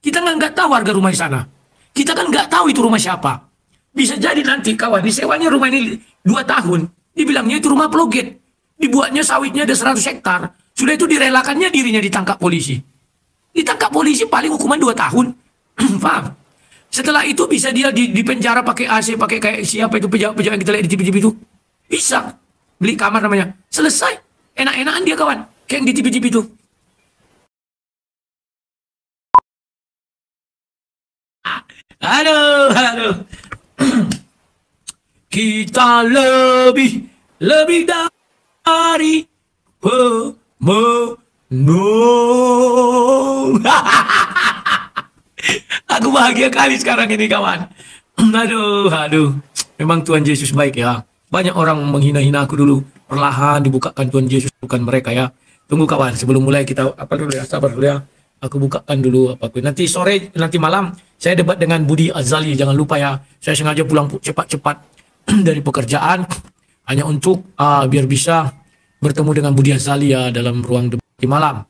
Kita nggak tahu harga rumah di sana. Kita kan nggak tahu itu rumah siapa. Bisa jadi nanti kawan disewanya rumah ini 2 tahun. Dibilangnya itu rumah ploget. Dibuatnya sawitnya ada 100 hektar. Sudah itu direlakannya dirinya ditangkap polisi. Ditangkap polisi paling hukuman 2 tahun. Paham? Setelah itu bisa dia di penjara pakai AC, pakai kayak siapa itu pejabat-pejabat yang kita lihat di TV-TV itu. Bisa. Beli kamar namanya. Selesai. Enak-enakan dia kawan. Kayak yang di TV-TV itu. Aduh, aduh. Kita lebih dari pemenang. Aku bahagia kali sekarang ini kawan. Aduh. Memang Tuhan Yesus baik ya. Banyak orang menghina-hina aku dulu. Perlahan dibukakan Tuhan Yesus, bukan mereka ya. Tunggu kawan, sebelum mulai kita apa dulu ya, sabar dulu ya. Aku bukakan dulu apapun. Nanti sore, nanti malam saya debat dengan Budi Azali. Jangan lupa ya, saya sengaja pulang cepat-cepat dari pekerjaan hanya untuk biar bisa bertemu dengan Budi Azali ya dalam ruang debat di malam.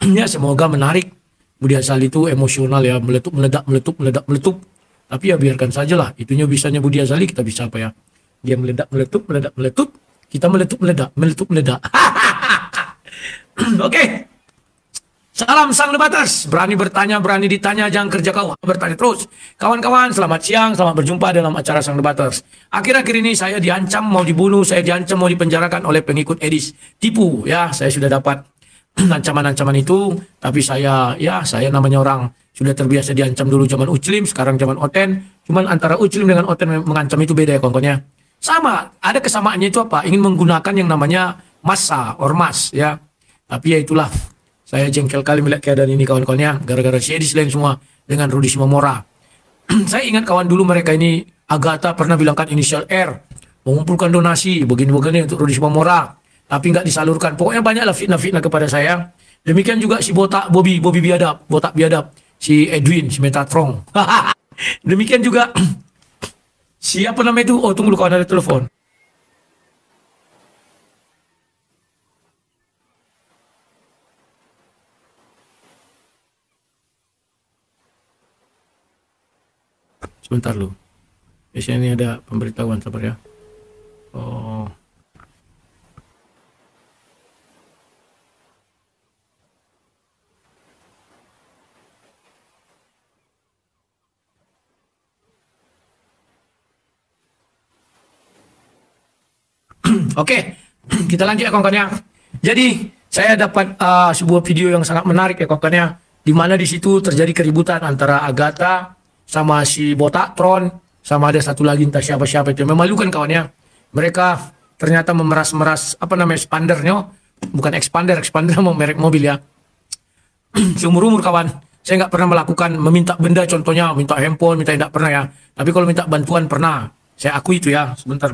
Ya semoga menarik. Budi Azali itu emosional ya, meletup. Tapi ya biarkan sajalah. Itunya bisanya Budi Azali, kita bisa apa ya? Dia meletup. Kita meletup. Oke. Salam sang debaters, berani bertanya, berani ditanya, jangan kerja kau, bertanya terus. Kawan-kawan, selamat siang, selamat berjumpa dalam acara sang debaters. Akhir-akhir ini saya diancam mau dibunuh, saya diancam mau dipenjarakan oleh pengikut Edis. Tipu, ya, saya sudah dapat ancaman-ancaman itu, tapi saya namanya orang sudah terbiasa diancam dulu zaman Uclim, sekarang zaman Oten. Cuman antara Uclim dengan Oten mengancam itu beda ya kawan-kawannya. Sama, ada kesamaannya itu apa? Ingin menggunakan yang namanya massa, ormas, ya. Tapi ya itulah. Saya jengkel kali melihat keadaan ini kawan-kawannya. Gara-gara si Edis lain semua dengan Rudi Simomora. Saya ingat kawan dulu mereka ini. Agatha pernah bilangkan inisial R. Mengumpulkan donasi. Begini-begini untuk Rudi Simomora. Tapi nggak disalurkan. Pokoknya banyaklah fitnah-fitnah kepada saya. Demikian juga si Bobby Biadab. Botak Biadab. Si Edwin. Si Metatron. Demikian juga. Siapa nama itu? Oh tunggu kawan ada telepon. Sebentar lu. Biasanya ini ada pemberitahuan, sabar ya. Oh. Oke, kita lanjut ya kawan-kawannya. Jadi, saya dapat sebuah video yang sangat menarik ya kawan-kawannya. Di mana di situ terjadi keributan antara Agatha sama si Botatron, sama ada satu lagi entah siapa-siapa itu. Memalukan kawannya. Mereka ternyata memeras-meras apa namanya expandernya, bukan expander mau merek mobil ya. Seumur-umur kawan, saya nggak pernah melakukan meminta benda, contohnya minta handphone, minta tidak pernah ya. Tapi kalau minta bantuan pernah. Saya akui itu ya. Sebentar.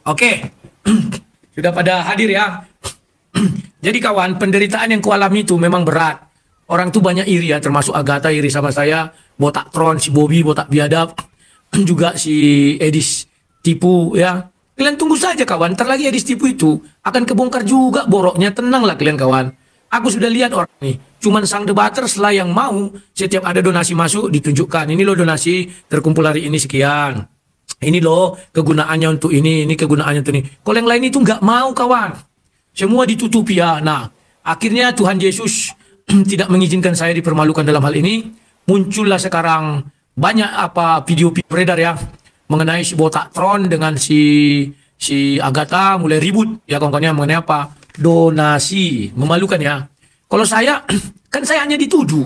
Oke, sudah pada hadir ya. Jadi kawan, penderitaan yang kualami itu memang berat. Orang tuh banyak iri ya, termasuk Agatha iri sama saya, Botatron, si Bobby, Botak Biadab, juga si Edis tipu ya. Kalian tunggu saja kawan, ntar lagi Edis tipu itu akan kebongkar juga boroknya, tenanglah kalian kawan. Aku sudah lihat orang nih, cuman sang debater lah yang mau setiap ada donasi masuk ditunjukkan. Ini loh donasi terkumpul hari ini sekian. Ini loh kegunaannya untuk ini kegunaannya untuk ini. Kalau yang lain itu nggak mau kawan. Semua ditutupi ya. Nah, akhirnya Tuhan Yesus tidak mengizinkan saya dipermalukan dalam hal ini. Muncullah sekarang banyak apa video beredar ya mengenai si Botatron dengan si Agatha mulai ribut ya kawan-kawannya mengenai apa? Donasi. Memalukan ya. Kalau saya, kan saya hanya dituduh.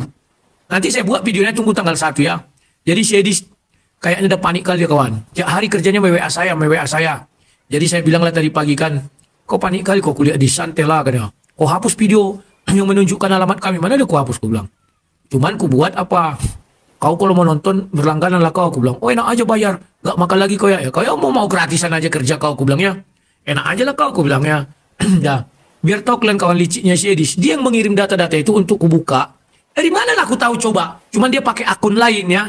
Nanti saya buat videonya, tunggu tanggal 1 ya. Jadi si Edis kayaknya udah panik kali ya kawan. Tiap hari kerjanya WA saya. Jadi saya bilang lah tadi pagi kan, kau panik kali kau kuliah di Santela katanya. Kau hapus video yang menunjukkan alamat kami. Mana ada kau hapus, kau bilang. Cuman ku buat apa? Kau kalau mau nonton berlangganan lah kau, aku bilang. Oh enak aja bayar, gak makan lagi kau ya. Ya kau ya mau gratisan aja kerja kau, aku bilang ya. Enak aja lah kau, aku bilang ya. Dah, biar tahu kalian kawan liciknya si Edis. Dia yang mengirim data-data itu untuk ku buka. Dari mana lah aku tahu coba? Cuman dia pakai akun lain ya.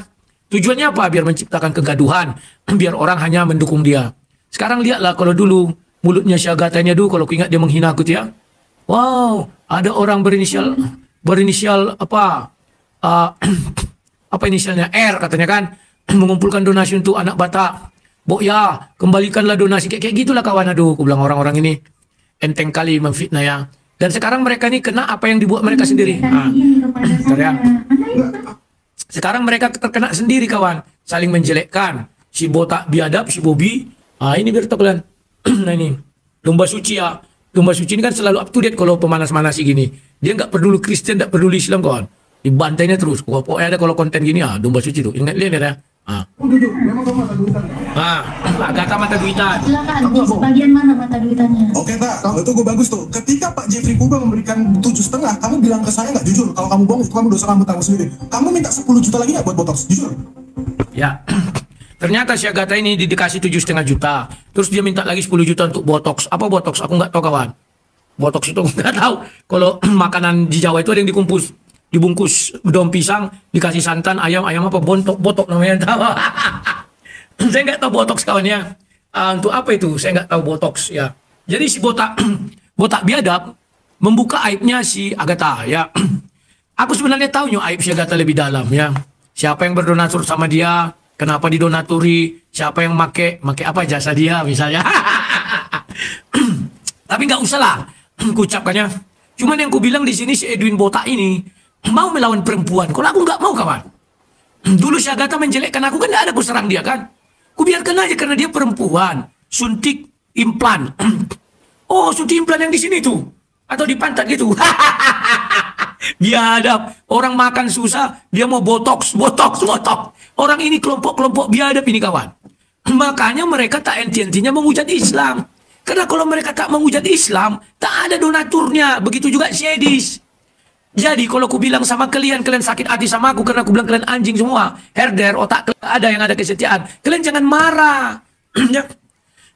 Tujuannya apa? Biar menciptakan kegaduhan, biar orang hanya mendukung dia. Sekarang lihatlah kalau dulu mulutnya si Agatanya dulu, kalau ku ingat dia menghina aku ya. Wow, ada orang berinisial apa? Apa inisialnya R katanya kan, mengumpulkan donasi untuk anak Batak. Bok ya, kembalikanlah donasi kayak gitulah kawan. Aduh, aku bilang orang-orang ini enteng kali memfitnah ya. Dan sekarang mereka ini kena apa yang dibuat mereka sendiri. Ya. Sekarang mereka terkena sendiri kawan, saling menjelekkan. Si botak biadab, si Bobby. Ini biar tahu kalian. Nah ini, domba suci ya. Domba suci ini kan selalu up to date kalau pemanas-manas gini. Dia nggak peduli Kristen, nggak peduli Islam kawan. Dibantainya terus. Pokoknya ada kalau konten gini domba suci tuh. Ingat lihat ya. Memang kamu mata duitan. Agatha mata duitan. Silakan, di sebagian mana mata duitannya? Oke tak, kalau itu gue bagus tuh. Ketika Pak Jeffrey Kuba memberikan 7,5, kamu bilang ke saya nggak jujur. Kalau kamu bohong itu kamu dosa kamu tahu sendiri. Kamu minta 10 juta lagi nggak buat botox? Jujur. Ya. Ternyata si Agatha ini dikasih 7,5 juta. Terus dia minta lagi 10 juta untuk botox. Apa botox? Aku nggak tahu kawan. Botox itu nggak tahu. Kalau makanan di Jawa itu ada yang dibungkus daun pisang, dikasih santan, ayam apa, botok namanya. Saya nggak tahu botox kawannya. Untuk apa itu? Saya nggak tahu botox ya. Jadi si botak biadab membuka aibnya si Agatha ya. Aku sebenarnya tahu aib si Agatha lebih dalam ya. Siapa yang berdonatur sama dia? Kenapa didonaturi? Siapa yang make apa jasa dia misalnya? Tapi nggak usah lah, kucapkannya. Cuman yang ku bilang di sini si Edwin Botak ini mau melawan perempuan. Kalau aku nggak mau kawan. Dulu si Agatha menjelekkan aku kan nggak ada ku serang dia kan. Ku biarkan aja karena dia perempuan. Suntik implan. Oh suntik implan yang di sini tuh. Atau di pantat gitu. Biadab. Orang makan susah. Dia mau botox. Orang ini kelompok-kelompok biadab ini kawan. Makanya mereka tak henti-hentinya menghujat Islam. Karena kalau mereka tak menghujat Islam, tak ada donaturnya. Begitu juga si Edis. Jadi kalau aku bilang sama kalian sakit hati sama aku karena aku bilang kalian anjing semua. Herder, otak kalian ada yang ada kesetiaan. Kalian jangan marah.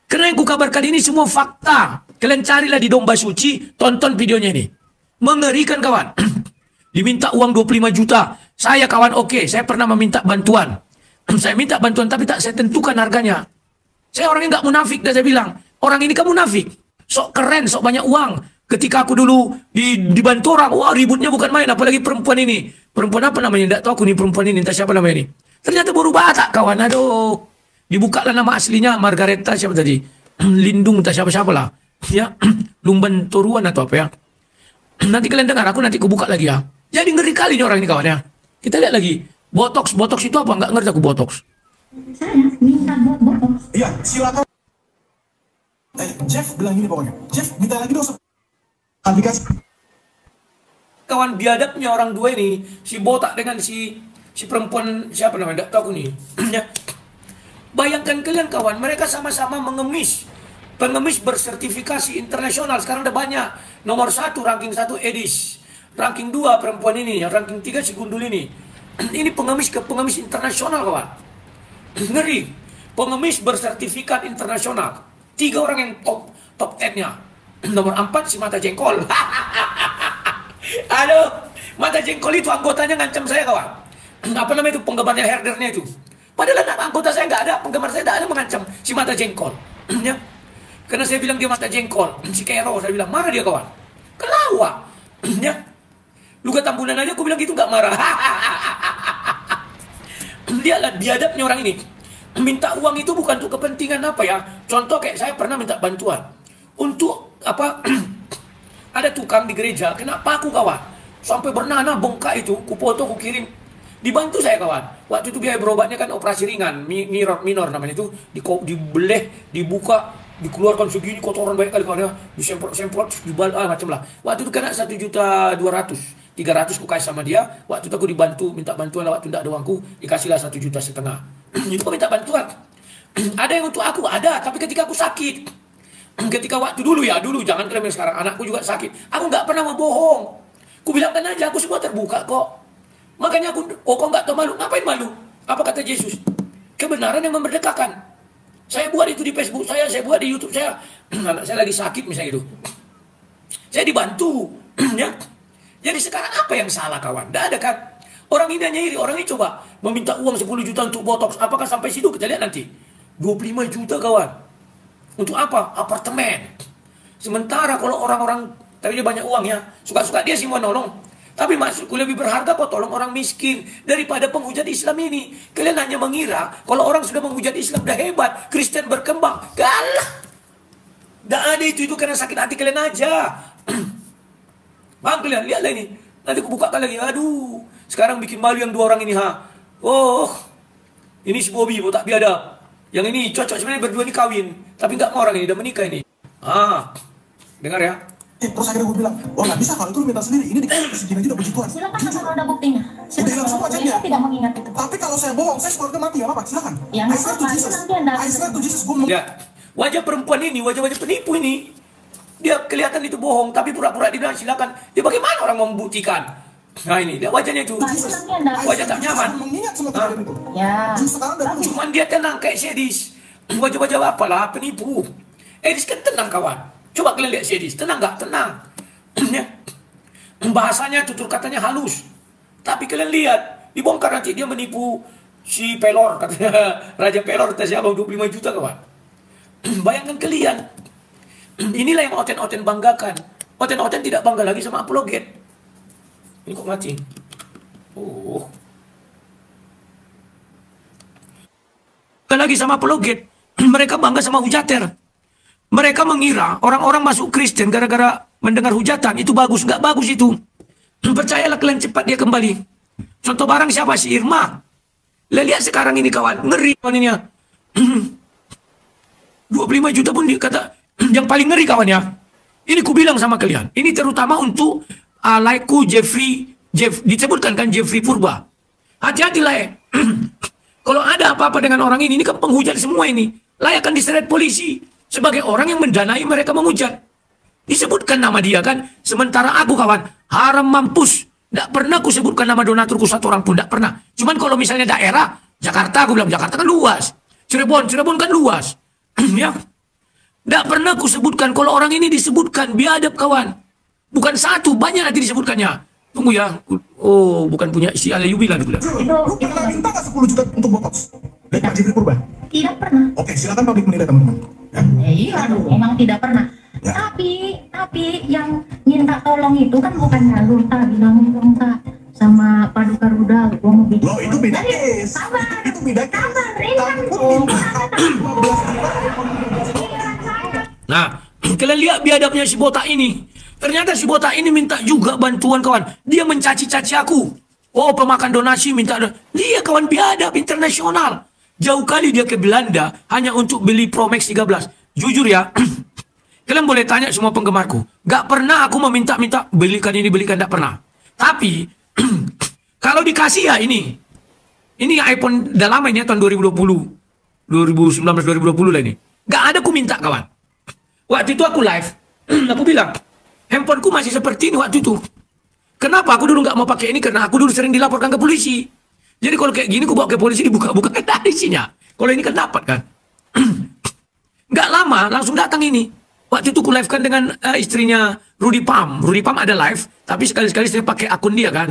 Karena yang kukabarkan ini semua fakta. Kalian carilah di Domba Suci, tonton videonya ini. Mengerikan kawan. Diminta uang 25 juta. Saya kawan oke, saya pernah meminta bantuan. Saya minta bantuan tapi tak saya tentukan harganya. Saya orangnya nggak munafik dan saya bilang, orang ini kamu munafik. Sok keren, sok banyak uang. Ketika aku dulu dibantu orang, wah ributnya bukan main, apalagi perempuan ini. Perempuan apa namanya? Tidak tahu aku nih perempuan ini, entah siapa namanya ini. Ternyata baru Batak kawan, aduh. Dibukalah nama aslinya Margareta siapa tadi? Lindung, entah siapa-siapa lah. Ya, Lumban Toruan atau apa ya. Nanti kalian dengar, aku nanti buka lagi ya. Jadi ngeri kali nih orang ini kawan ya. Kita lihat lagi. Botox itu apa? Nggak ngerti aku botox. Saya minta buat botox. Iya, silakan. Jeff bilang gini pokoknya. Jeff, minta lagi dong. Aplikasi. Kawan biadabnya orang dua ini, si botak dengan si perempuan siapa namanya? Nggak tahu aku nih. Bayangkan kalian kawan, mereka sama-sama mengemis. Pengemis bersertifikasi internasional. Sekarang ada banyak. Nomor 1, ranking 1 Edis. Ranking 2 perempuan ini. Ranking 3 si Gundul ini. Ini pengemis internasional kawan. Ngeri. Pengemis bersertifikat internasional. 3 orang yang top 10-nya. Nomor 4 si Mata Jengkol. Aduh, Mata Jengkol itu anggotanya ngancam saya kawan. Apa namanya itu penggemarnya herdernya itu. Padahal anggota saya nggak ada, penggemar saya tidak ada mengancam si Mata Jengkol. Ya. Karena saya bilang dia Mata Jengkol, si Kero, saya bilang marah dia kawan. Kelawa. Ya. Luka Tambunan aja aku bilang gitu nggak marah. Lihatlah biadabnya orang ini. Minta uang itu bukan untuk kepentingan apa ya. Contoh kayak saya pernah minta bantuan. Untuk apa? Ada tukang di gereja, kena paku kawan. Sampai bernanah bengkak itu, ku foto, ku kirim. Dibantu saya kawan. Waktu itu biaya berobatnya kan operasi ringan, minor namanya itu. Dibeleh, dibuka, dikeluarkan segini kotoran banyak kali kawan ya, disemprot dibal macam lah. Waktu itu kena 1.200.000, 300 ku kasih sama dia. Waktu itu aku dibantu, minta bantuan lah, waktu tidak ada uangku, dikasihlah 1,5 juta. Itu aku minta bantuan. Ada yang untuk aku, ada, tapi ketika aku sakit, ketika waktu dulu jangan klaim yang sekarang, anakku juga sakit, aku nggak pernah mau bohong. Ku bilangkan aja, aku semua terbuka kok. Makanya aku, kok nggak tahu malu, ngapain malu? Apa kata Yesus? Kebenaran yang memerdekakan. Saya buat itu di Facebook saya buat di YouTube saya. Anak saya lagi sakit misalnya itu. Saya dibantu. Ya. Jadi sekarang apa yang salah kawan? Tidak ada kan? Orang ini hanya iri. Orang ini coba meminta uang 10 juta untuk botox. Apakah sampai situ? Kita lihat nanti. 25 juta kawan. Untuk apa? Apartemen. Sementara kalau orang-orang, tapi dia banyak uang ya. Suka-suka dia sih mau nolong. Tapi maksudku lebih berharga kok tolong orang miskin daripada penghujat Islam ini. Kalian hanya mengira kalau orang sudah menghujat Islam udah hebat, Kristen berkembang. Galah. Tidak ada itu karena sakit hati kalian aja. Bang kalian lihatlah ini. Nanti aku bukakan lagi. Aduh, sekarang bikin malu yang 2 orang ini ha. Oh, ini si Bobby botak biadab. Yang ini cocok sebenarnya berdua ini kawin, tapi nggak mau orang ini udah menikah ini. Dengar ya. Terus akhirnya gue bilang, oh nggak bisa kalau itu lu minta sendiri, ini dikasih segini aja udah puji Tuhan. Silakan kalau ada buktinya. Udah hilang semua chatnya. Saya tidak mengingat itu. Tapi kalau saya bohong, saya keluarga mati ya apa? Silakan. Ya, I swear to apa-apa, Jesus. nanti Anda- I swear to Jesus, gue Ya, wajah perempuan ini, wajah-wajah penipu ini, dia kelihatan itu bohong, tapi pura-pura dibilang silakan. Dia bagaimana orang mau membuktikan? Nah ini, dia wajahnya itu. Nah, itu nanti Anda- Wajah tak nyaman. mengingat semua kejadian itu. Ya. Sekarang udah puji. Cuman dia tenang kayak Sedis. Wajah-wajah apalah, penipu. Edis kan tenang kawan. Coba kalian lihat Sedis, tenang nggak? Tenang. Ya. Bahasanya, tutur katanya halus. Tapi kalian lihat, dibongkar nanti dia menipu si Pelor, katanya Raja Pelor, kata siapa 25 juta kawan. Bayangkan kalian. Inilah yang Oten-Oten banggakan. Oten-Oten tidak bangga lagi sama apologet. Ini kok mati? Oh. Lagi sama apologet. Mereka bangga sama hujater. Mereka mengira orang-orang masuk Kristen gara-gara mendengar hujatan. Itu bagus. Nggak bagus itu. Percayalah kalian cepat dia kembali. Contoh barang siapa? Si Irma. Lihat sekarang ini kawan. Ngeri kawan ini ya. 25 juta pun dikata yang paling ngeri kawan ya. Ini ku bilang sama kalian. Ini terutama untuk laiku disebutkan kan Jeffrey Purba. Hati-hati lah ya. Kalau ada apa-apa dengan orang ini kan penghujat semua ini. Layak akan diseret polisi. Sebagai orang yang mendanai mereka menghujat. Disebutkan nama dia kan. Sementara aku kawan, haram mampus. Tidak pernah aku sebutkan nama donaturku satu orang pun. Tidak pernah. Cuman kalau misalnya daerah, Jakarta, aku bilang Jakarta kan luas. Cirebon kan luas. Ya. Tidak pernah aku sebutkan. Kalau orang ini disebutkan, biadab kawan. Bukan satu, banyak nanti disebutkannya. Tunggu ya. Oh, bukan punya si Alayubi lah. Lu pernah minta nggak 10 juta untuk botox? Dari Pak Jeffrey Purba? Tidak pernah. Oke, silakan publik menilai teman-teman. Ya. Iya, memang tidak pernah. Ya. Tapi yang minta tolong itu kan bukannya lu bilang minta sama Paduka Rudal, gua mau bikin. Loh, itu beda Jadi, case. sabar. Itu beda case. Sabar, ini kan Kamu minta 15 Nah, kalian lihat biadabnya si botak ini. Ternyata si botak ini minta juga bantuan kawan. Dia mencaci-caci aku. Oh, pemakan donasi minta. Dia kawan biadab internasional. Jauh kali dia ke Belanda hanya untuk beli Pro Max 13. Jujur ya, kalian boleh tanya semua penggemarku. Gak pernah aku meminta-minta belikan ini, belikan. Gak pernah. Tapi, kalau dikasih ya ini. Ini iPhone udah lama ini ya, tahun 2020. 2019-2020 lah ini. Gak ada aku minta kawan. Waktu itu aku live. Aku bilang, handphoneku masih seperti ini waktu itu. Kenapa aku dulu nggak mau pakai ini? Karena aku dulu sering dilaporkan ke polisi. Jadi kalau kayak gini aku bawa ke polisi dibuka-buka kan ada isinya. Kalau ini kan dapat kan. Nggak lama langsung datang ini. Waktu itu aku live kan dengan istrinya Rudy Pam. Rudy Pam ada live, tapi sekali-sekali saya pakai akun dia kan.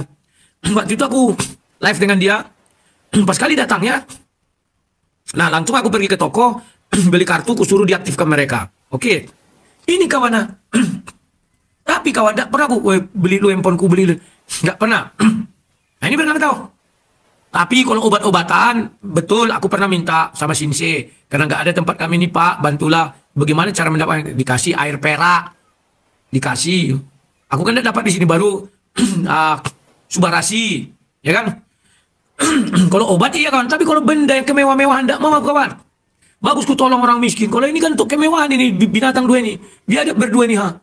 Waktu itu aku live dengan dia. Pas kali datangnya. Nah langsung aku pergi ke toko, beli kartu, aku suruh diaktifkan mereka. Oke. Ini kawan. Tapi kawan, tidak pernah aku beli lu handphoneku, beli lu. Tidak pernah. Nah ini benar tahu. Tapi kalau obat-obatan, betul aku pernah minta sama Sinse. Karena nggak ada tempat kami nih Pak, bantulah. Bagaimana cara mendapatkan? Dikasih air perak. Dikasih. Aku kan tidak dapat di sini baru Subarasi. Ya kan? Kalau obat iya kawan. Tapi kalau benda yang kemewah-mewahan tidak mau kawan. Bagus ku tolong orang miskin. Kalau ini kan untuk kemewahan ini binatang dua ini. Dia ada berdua nih ha.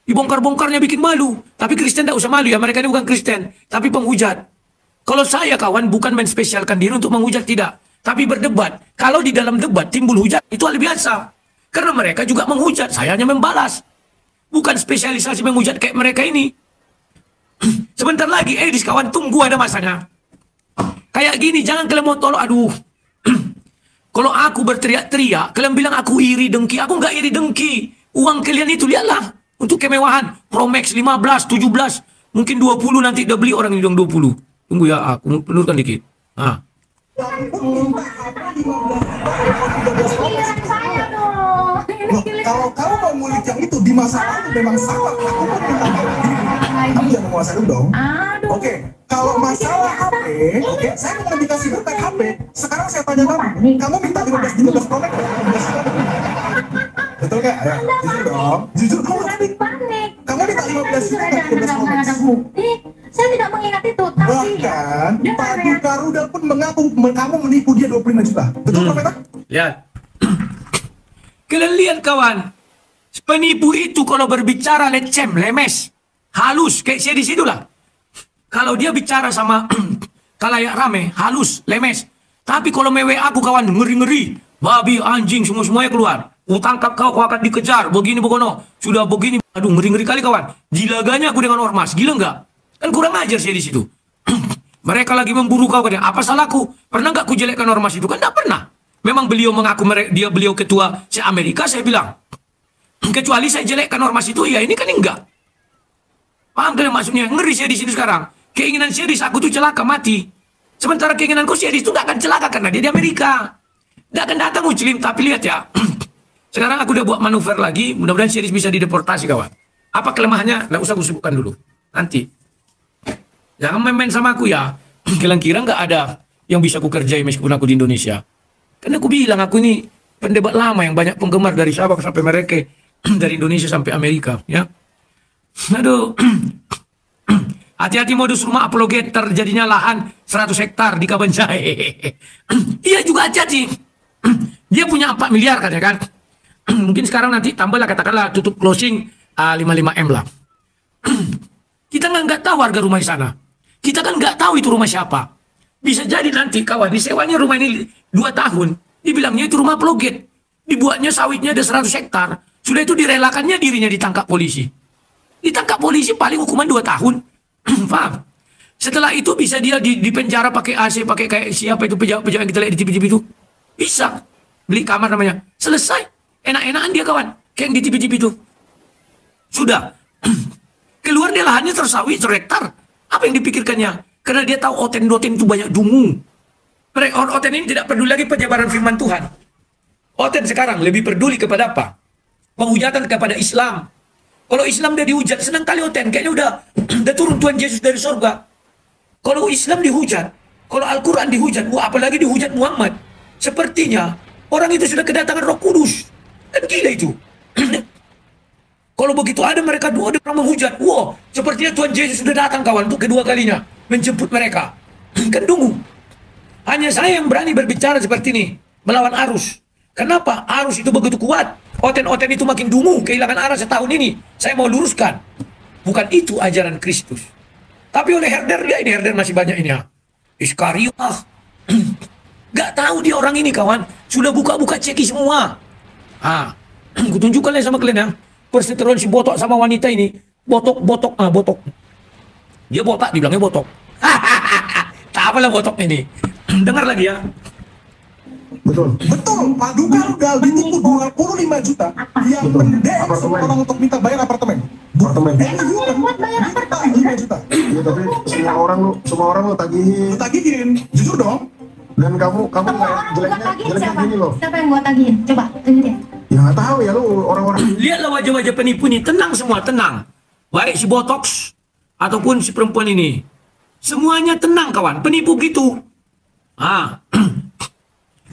Dibongkar-bongkarnya bikin malu. Tapi Kristen tidak usah malu ya. Mereka ini bukan Kristen. Tapi penghujat. Kalau saya kawan bukan menspesialkan diri untuk menghujat tidak. Tapi berdebat. Kalau di dalam debat timbul hujat itu hal biasa. Karena mereka juga menghujat. Saya hanya membalas. Bukan spesialisasi menghujat kayak mereka ini. Sebentar lagi Edis kawan tunggu ada masanya. Kayak gini jangan kalian mau tolong. Aduh. Kalau aku berteriak-teriak, kalian bilang aku iri dengki. Aku nggak iri dengki. Uang kalian itu lihatlah. Untuk kemewahan. Pro Max 15, 17. Mungkin 20 nanti udah beli orang ini dong 20. Tunggu ya, aku penurunkan dikit. Nah. Giliran saya dong. Ini Loh, giliran kalau kamu mau ngulik yang itu di masa lalu memang sama. Aku pun minta maaf. Kamu jangan menguasai dulu dong. Aduh. Oke, kalau masalah HP, oke, saya mau dikasih kontak HP. Sekarang saya tanya kamu minta 15 Pro Max? Betul nggak? Ayo, jujur dong. Jujur kamu. Panik, panik. Kamu minta 15 Sudah juta, 15 Pro Max. ada bukti. Saya tidak mengingat itu. Tapi Bahkan dengar Pak ya. Garuda pun mengaku kamu menipu dia 25 juta. Betul, Profeta? Lihat. Kalian lihat kawan. Penipu itu kalau berbicara lecem, lemes, halus, kayak saya di situ lah. Kalau dia bicara sama kalayak rame, halus, lemes. Tapi kalau mewe aku kawan, ngeri-ngeri. Babi, anjing, semua-semuanya keluar. Ku tangkap kau akan dikejar. Begini, begono. Sudah begini. Aduh, ngeri-ngeri kali kawan. Gilaganya aku dengan ormas. Gila nggak? Kan kurang ajar saya di situ. Mereka lagi memburu kau katanya. Apa salahku? Pernah nggak ku jelekkan ormas itu? Kan nggak pernah. Memang beliau mengaku beliau ketua se-Amerika, saya bilang. Kecuali saya jelekkan ormas itu, ya ini kan enggak. Paham kalian maksudnya? Ngeri saya di sini sekarang. Keinginan Syedis aku tuh celaka, mati. Sementara keinginanku Syedis itu gak akan celaka karena dia di Amerika. Gak akan datang Muslim, tapi lihat ya. Sekarang aku udah buat manuver lagi, mudah-mudahan Syedis bisa dideportasi kawan. Apa kelemahannya? Nggak usah aku sebutkan dulu. Nanti. Jangan main-main sama aku ya. Kalian kira nggak ada yang bisa aku kerjai meskipun aku di Indonesia. Karena aku bilang aku ini pendebat lama yang banyak penggemar dari Sabang sampai Merauke. Dari Indonesia sampai Amerika, ya. Aduh. Hati-hati modus rumah apologet terjadinya lahan 100 hektar di Kabanjai. Iya juga hati-hati. Dia punya 4 miliar kan ya kan. Mungkin sekarang nanti tambahlah katakanlah tutup closing 55M lah. Kita nggak tahu harga rumah di sana. Kita kan nggak tahu itu rumah siapa. Bisa jadi nanti kawan disewanya rumah ini 2 tahun. Dibilangnya itu rumah apologet. Dibuatnya sawitnya ada 100 hektar. Sudah itu direlakannya dirinya ditangkap polisi. Ditangkap polisi paling hukuman 2 tahun. Paham? Setelah itu bisa dia di penjara pakai AC, pakai kayak siapa itu pejabat-pejabat yang kita lihat di TV-TV itu. Bisa. Beli kamar namanya. Selesai. Enak-enakan dia kawan. Kayak yang di TV-TV itu. Sudah. Keluar dia lahannya tersawit 1 hektar. Apa yang dipikirkannya? Karena dia tahu Oten-Doten itu banyak dungu. Oten ini tidak peduli lagi penyebaran firman Tuhan. Oten sekarang lebih peduli kepada apa? Penghujatan kepada Islam. Kalau Islam dia dihujat, senang kali Oten. Kayaknya udah turun Tuhan Yesus dari surga. Kalau Islam dihujat, kalau Al-Quran dihujat, apalagi dihujat Muhammad. Sepertinya orang itu sudah kedatangan Roh Kudus. Kan gila itu. Kalau begitu ada mereka dua orang menghujat. Wah, sepertinya Tuhan Yesus sudah datang kawan untuk kedua kalinya. Menjemput mereka. Kan tunggu. Hanya saya yang berani berbicara seperti ini. Melawan arus. Kenapa? Arus itu begitu kuat. Oten-oten itu makin dungu, kehilangan arah setahun ini. Saya mau luruskan. Bukan itu ajaran Kristus. Tapi oleh herder, ya ini herder masih banyak ini ya. Iskariot. Gak tahu dia orang ini kawan. Sudah buka-buka ceki semua. Aku tunjukkan ya sama kalian ya. Perseteruan si botok sama wanita ini. Botok. Dia botak, dibilangnya botok. Tak apalah botok ini. Dengar lagi ya. Betul, Pak Garuda ditipu 25 juta yang mendem semua orang untuk minta bayar apartemen. Buat bayar apartemen. 5 juta. Iya, tapi semua orang lo tagihin. Tagihin, jujur dong. Dan kamu Semua orang buat jeleknya tagihin siapa? gini loh. Siapa yang buat tagihin? Coba tunjukin. Ya nggak tahu ya lu orang-orang. Lihatlah wajah-wajah penipu ini. Tenang semua, tenang. Baik si botox ataupun si perempuan ini. Semuanya tenang kawan. Penipu gitu.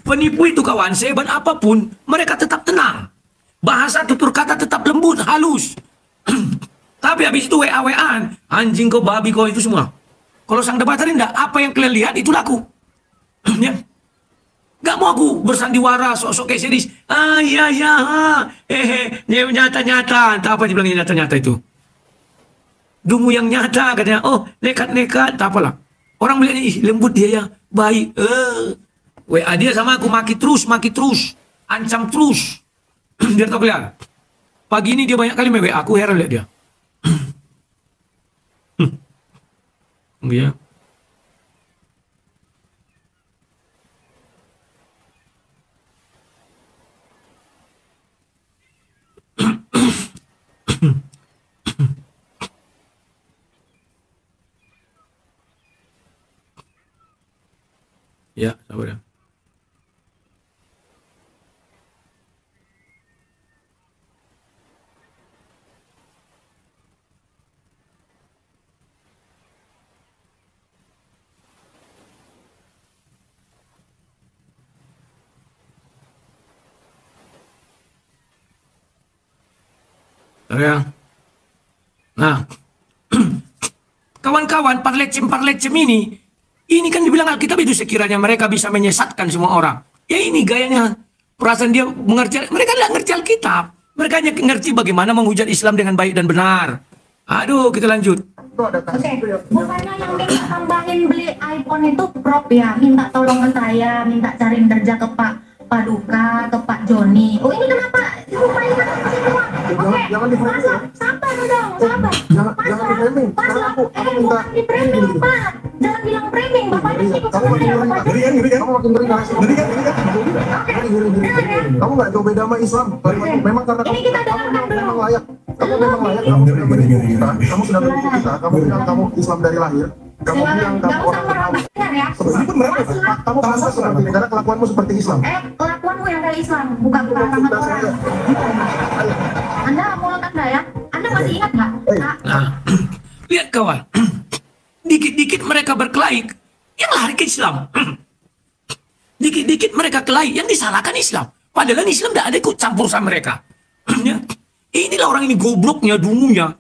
Penipu itu kawan, sehebat apapun, mereka tetap tenang. Bahasa tutur kata tetap lembut, halus. Tapi habis itu WA-WAan, anjing kau, babi kau, itu semua. Kalau sang debater enggak, apa yang kalian lihat itu laku. Ya. Gak mau aku bersandiwara, sok-sok kayak series. Ah, iya, iya, nyata-nyata. Entah apa dibilangnya nyata-nyata itu. Dungu yang nyata, katanya. Oh, nekat-nekat, tak apalah. Orang melihatnya, ih, lembut dia ya, baik. WA dia sama aku, maki terus. Ancam terus. Biar tak kalian. Pagi ini dia banyak kali WA, aku heran lihat dia. Iya. Ya, sabar ya. Sabar ya. Nah, kawan-kawan parlecem ini kan dibilang Alkitab itu sekiranya mereka bisa menyesatkan semua orang. Ya ini gayanya, perasaan dia mengerti, mereka tidak ngerti Alkitab. Mereka hanya ngerti bagaimana menghujat Islam dengan baik dan benar. Aduh, kita lanjut. Itu ada Oke, kasus tuh yang bukannya yang minta tambahin beli iPhone itu prop ya, minta tolong ke saya, minta cariin kerja ke Pak Paduka, ke Pak Joni. Oh ini kenapa? Lumayan masih doang. Oke, jangan di-framing, Mas, sabar dong, sabar. jangan di-framing. Sekarang aku minta Bukan di framing, Pak. Jangan bilang framing, Bapaknya sih kamu makin ngeri, Pak. Ngeri kan? Kamu makin ngeri, Pak. Ngeri kan? Kamu nggak jauh beda sama Islam. Memang karena Ini kita dengarkan dulu. memang layak. Kamu memang layak. Kamu sudah menipu kita. Kamu sudah menipu kita. Kamu bilang kamu Islam dari lahir. Kamu bilang Silakan, kamu nggak usah orang meremehkan ya. Sebenarnya mereka. kamu pantas seperti ini karena kelakuanmu seperti Islam. Kelakuanmu yang dari Islam, bukan agama orang. Anda mulut Anda ya. Anda masih ingat nggak? Nah, lihat kawan. Dikit-dikit mereka berkelahi, yang lari ke Islam. Dikit-dikit mereka kelahi, yang disalahkan Islam. Padahal Islam tidak ada ikut campur sama mereka. Ya. Inilah orang ini gobloknya, dungunya.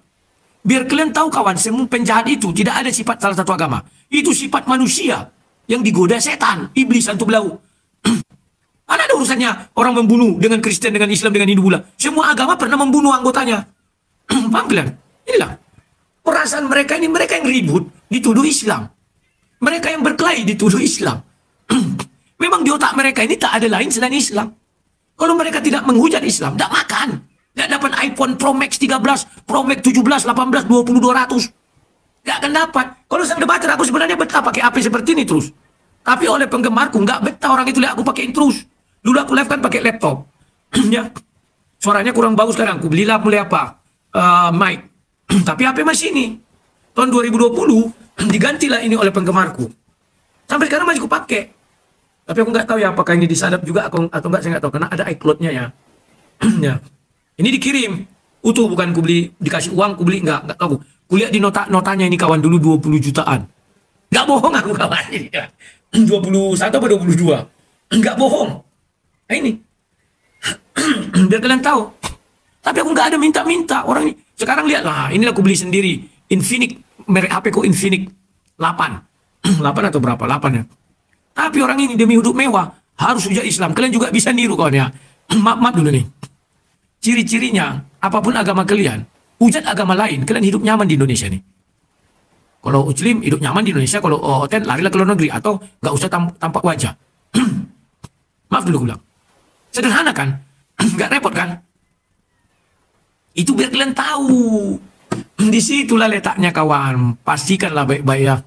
Biar kalian tahu kawan, semua penjahat itu tidak ada sifat salah satu agama. Itu sifat manusia yang digoda setan, iblis antum belau. Mana ada urusannya orang membunuh dengan Kristen, dengan Islam, dengan Hindu pula. Semua agama pernah membunuh anggotanya. Paham kalian? Inilah. Perasaan mereka ini, mereka yang ribut, dituduh Islam. Mereka yang berkelahi, dituduh Islam. Memang di otak mereka ini tak ada lain selain Islam. Kalau mereka tidak menghujat Islam, tidak makan. Tidak dapat iPhone Pro Max 13, Pro Max 17, 18, 20, 200. Tidak akan dapat. Kalau sang debater, aku sebenarnya betah pakai HP seperti ini terus. Tapi oleh penggemarku, nggak betah orang itu lihat aku pakai terus. Dulu aku live kan pakai laptop. Ya. Suaranya kurang bagus sekarang. Aku belilah mulai apa? Mic. Tapi HP masih ini. Tahun 2020, digantilah ini oleh penggemarku. Sampai sekarang masih aku pakai. Tapi aku nggak tahu ya apakah ini disadap juga atau nggak, saya nggak tahu. Karena ada iCloud-nya ya. Ya. Ini dikirim. Utuh, bukan ku beli, dikasih uang, ku beli, nggak tahu. Kulihat di notanya ini kawan dulu 20 jutaan. Nggak bohong aku kawan. 21 atau 22. Nggak bohong. Nah ini. Biar kalian tahu. Tapi aku nggak ada minta-minta. Orang ini. Sekarang lihat lah. Inilah aku beli sendiri. Infinix. Merek HP ku Infinix 8. 8 atau berapa? 8 ya. Tapi orang ini demi hidup mewah. Harus hujat Islam. Kalian juga bisa niru kawan ya. Maaf dulu nih. Ciri-cirinya, apapun agama kalian, hujat agama lain, kalian hidup nyaman di Indonesia nih. Kalau Muslim hidup nyaman di Indonesia, kalau hotel larilah ke luar negeri atau nggak usah tampak wajah. Maaf dulu bilang. Sederhana kan? Nggak repot kan? Itu biar kalian tahu. Disitulah letaknya kawan. Pastikanlah baik-baik ya.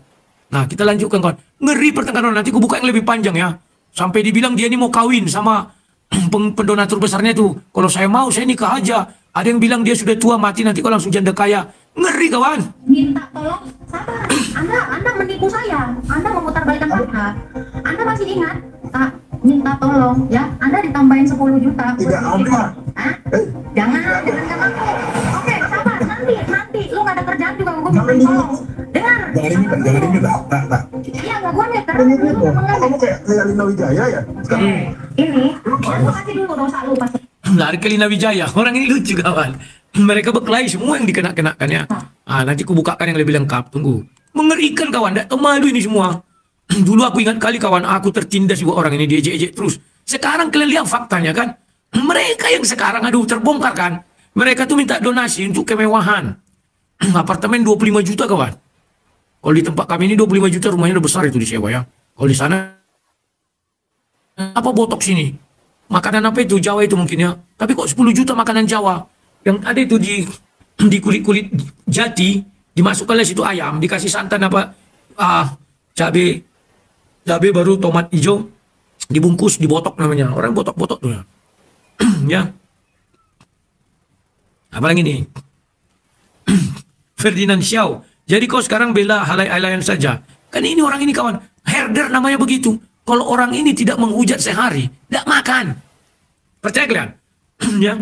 Nah kita lanjutkan kawan. Ngeri pertengkaran, nanti aku buka yang lebih panjang ya. Sampai dibilang dia ini mau kawin sama pendonatur besarnya itu. Kalau saya mau, saya nikah aja. Ada yang bilang dia sudah tua, mati nanti kau langsung janda kaya. Ngeri kawan. Minta tolong, sabar. Anda menipu saya. Anda memutarbalikkan fakta. Anda masih ingat? Minta tolong ya. Anda ditambahin 10 juta. Tidak ada. Hah? Jangan aku. Oke, sabar. Nanti. Lu gak ada kerjaan juga gue minta tolong. Dengar. Jangan ini tak. Iya, gak gue nih. Ini dong. Kamu kayak Lina Wijaya ya? Sekarang Ini, aku kasih dulu dosa lu pasti. Lari ke Lina Wijaya. Orang ini lucu kawan. Mereka berkelahi semua yang dikenakan ya. Nanti aku bukakan yang lebih lengkap. Tunggu. Mengerikan kawan. Tidak tahu malu ini semua. Dulu aku ingat kali kawan, aku tertindas juga orang ini, diejek-ejek terus. Sekarang kalian lihat faktanya kan. Mereka yang sekarang aduh terbongkar kan. Mereka tuh minta donasi untuk kemewahan. Apartemen 25 juta kawan. Kalau di tempat kami ini 25 juta rumahnya udah besar itu disewa ya. Kalau di sana apa botok sini? Makanan apa itu Jawa itu mungkin ya. Tapi kok 10 juta makanan Jawa. Yang ada itu di kulit-kulit jati, dimasukkanlah situ ayam, dikasih santan apa cabe baru tomat hijau, dibungkus dibotok namanya. Orang botok-botok tuh ya. Ya. Apalagi nih? Ferdinand Xiao. Jadi kau sekarang bela halai-halayan saja. Kan ini orang ini kawan, herder namanya begitu. Kalau orang ini tidak menghujat sehari, tidak makan. Percaya kalian? Ya.